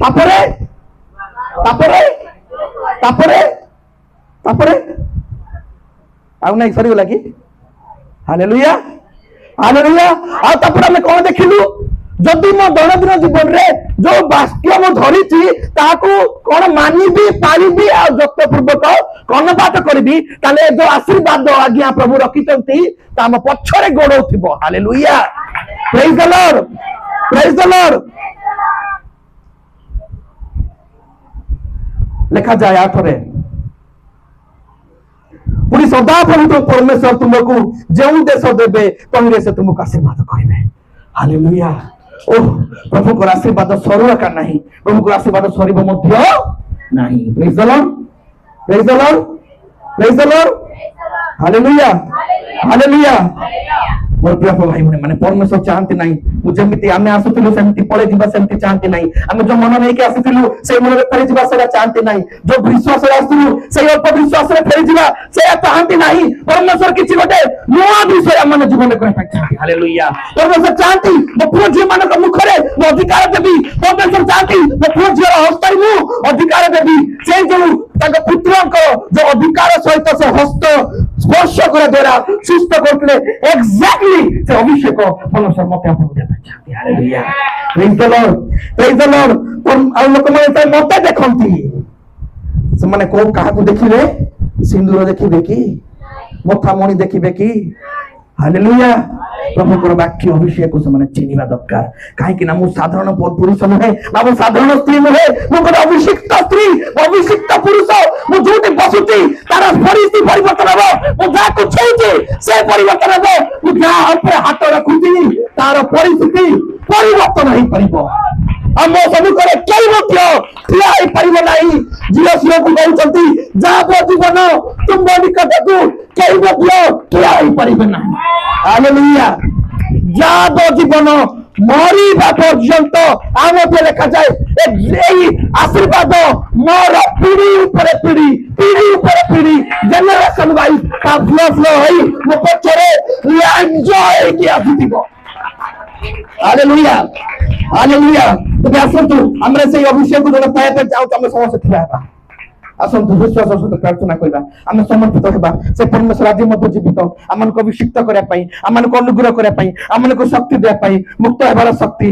तापरे तापरे तापरे तापरे आउ नहीं सरी गला कि हालेलुया हालेलुया आ तापरे में कोन देखिलु जदि मो दैनंदिन जीवन रे जो वाक्य मो धरिछि ताको कोन मानिबी पारिबी आ जक्त पूर्वक कर्णपात करबी ताले जो आशीर्वाद आज्ञा प्रभु रखितंती ता हम पछरे गोडौथिबो hallelujah praise the Lord praise the Lord लिखा जाए आठरे पूरी सदा प्रभु परमेश्वर तुमको जो देश देवे तंगे से तुमको आशीर्वाद करेंगे हालेलुया ओह प्रभु को आशीर्वाद सरुआ का नहीं प्रभु को आशीर्वाद सरीब मध्य नहीं praise the Lord praise the Lord praise the Lord hallelujah hallelujah मोर प्रिय भाई माने परमेश्वर चाहते नहीं मुझे मिति आमे आसुतिलु सेमति पळे जिबा सेमति चाहते नहीं आमे जो मन नहीं के आसुतिलु से मन रे फेरि जिबा सेरा चाहते नहीं जो विश्वास रे आसुतिलु से अल्प विश्वास रे फेरि जिबा से चाहते नहीं परमेश्वर किछि गोटे नया विषय मन जीवन रे कहै चाहते हालेलुया परमेश्वर चाहते मो पुरो जी मान को मुख रे मो अधिकार देबी परमेश्वर चाहते मो पुरो जी रो हस्त रे मु अधिकार देबी से जो ताको पुत्र को जो अधिकार सहित से हस्त स्पर्श करे द्वारा सुस्त करले एग्जैक्टली से अभिषेक परमेश्वर मते आपको देता चाहते हालेलुया प्रेज द लॉर्ड और लोक माने मते देखंती से माने को काहा को देखिबे सिंदूर देखिबे की मथा मणि देखिबे की हालेलुया प्रभु को वाक्य अभिषेक को से चिनिबा दरकार काहे कि ना मु साधारण पुरुष नहे ना मु साधारण स्त्री नहे मु को अभिषिक्त स्त्री अभिषिक्त पुरुष मु जोटी बसुती तार परिस्थिति परिवर्तन हो मु जा को छेउती से परिवर्तन हो मु जा ऊपर हाथ रखुती तार परिस्थिति परिवर्तन होई परिबो ଆମ ସମ୍ମୁଖରେ କେହି ମଧ୍ୟ ଠିଆ ହେଇପାରିବ ନାହିଁ। ଝିଅ ଝିଅକୁ କହୁଛନ୍ତି ଯାବ ଜୀବନ ତୁମ ନିକଟକୁ କେହି ମଧ୍ୟ ଠିଆ ହେଇପାରିବେ ନାହିଁ। ହାଲେଲୁୟା। ଯାବ ଜୀବନ ମରିବା ପର୍ଯ୍ୟନ୍ତ ଆମ ମଧ୍ୟ ଲେଖାଯାଏ এই আশীর্বাদ ମୋର ପିଢି ଉପରେ ପିଢି ପିଢି ଉପରେ ପିଢି ଜେନେରେସନ ୱାଇଜ ଫ୍ଲୋ ଫ୍ଲୋ ହେଇ ମୋ ପଛରେ ଏନ୍ଜୟ ହେଇକି ଆସିଥିବ। Hallelujah hallelujah. ତେବେ ଆସନ୍ତୁ ଆମେ ସେଇ ଅଭିଷେକକୁ ଜଣେ ପାଇବା ପାଇଁ ଚାହୁଁଛୁ। ଆମେ ସମସ୍ତେ ଠିଆ ହେବା। ଆସନ୍ତୁ ବିଶ୍ୱାସ ସହିତ ପ୍ରାର୍ଥନା କରିବା। ଆମେ ସମର୍ପିତ ହେବା। ସେ ପରମେଶ୍ୱର ଆଜି ମଧ୍ୟ ଜୀବିତ ଆମମାନଙ୍କୁ ଅଭିଷିକ୍ତ କରିବା ପାଇଁ, ଆମମାନଙ୍କୁ ଅନୁଗ୍ରହ କରିବା ପାଇଁ, ଆମମାନଙ୍କୁ ଶକ୍ତି ଦେବା ପାଇଁ, ମୁକ୍ତ ହେବାର ଶକ୍ତି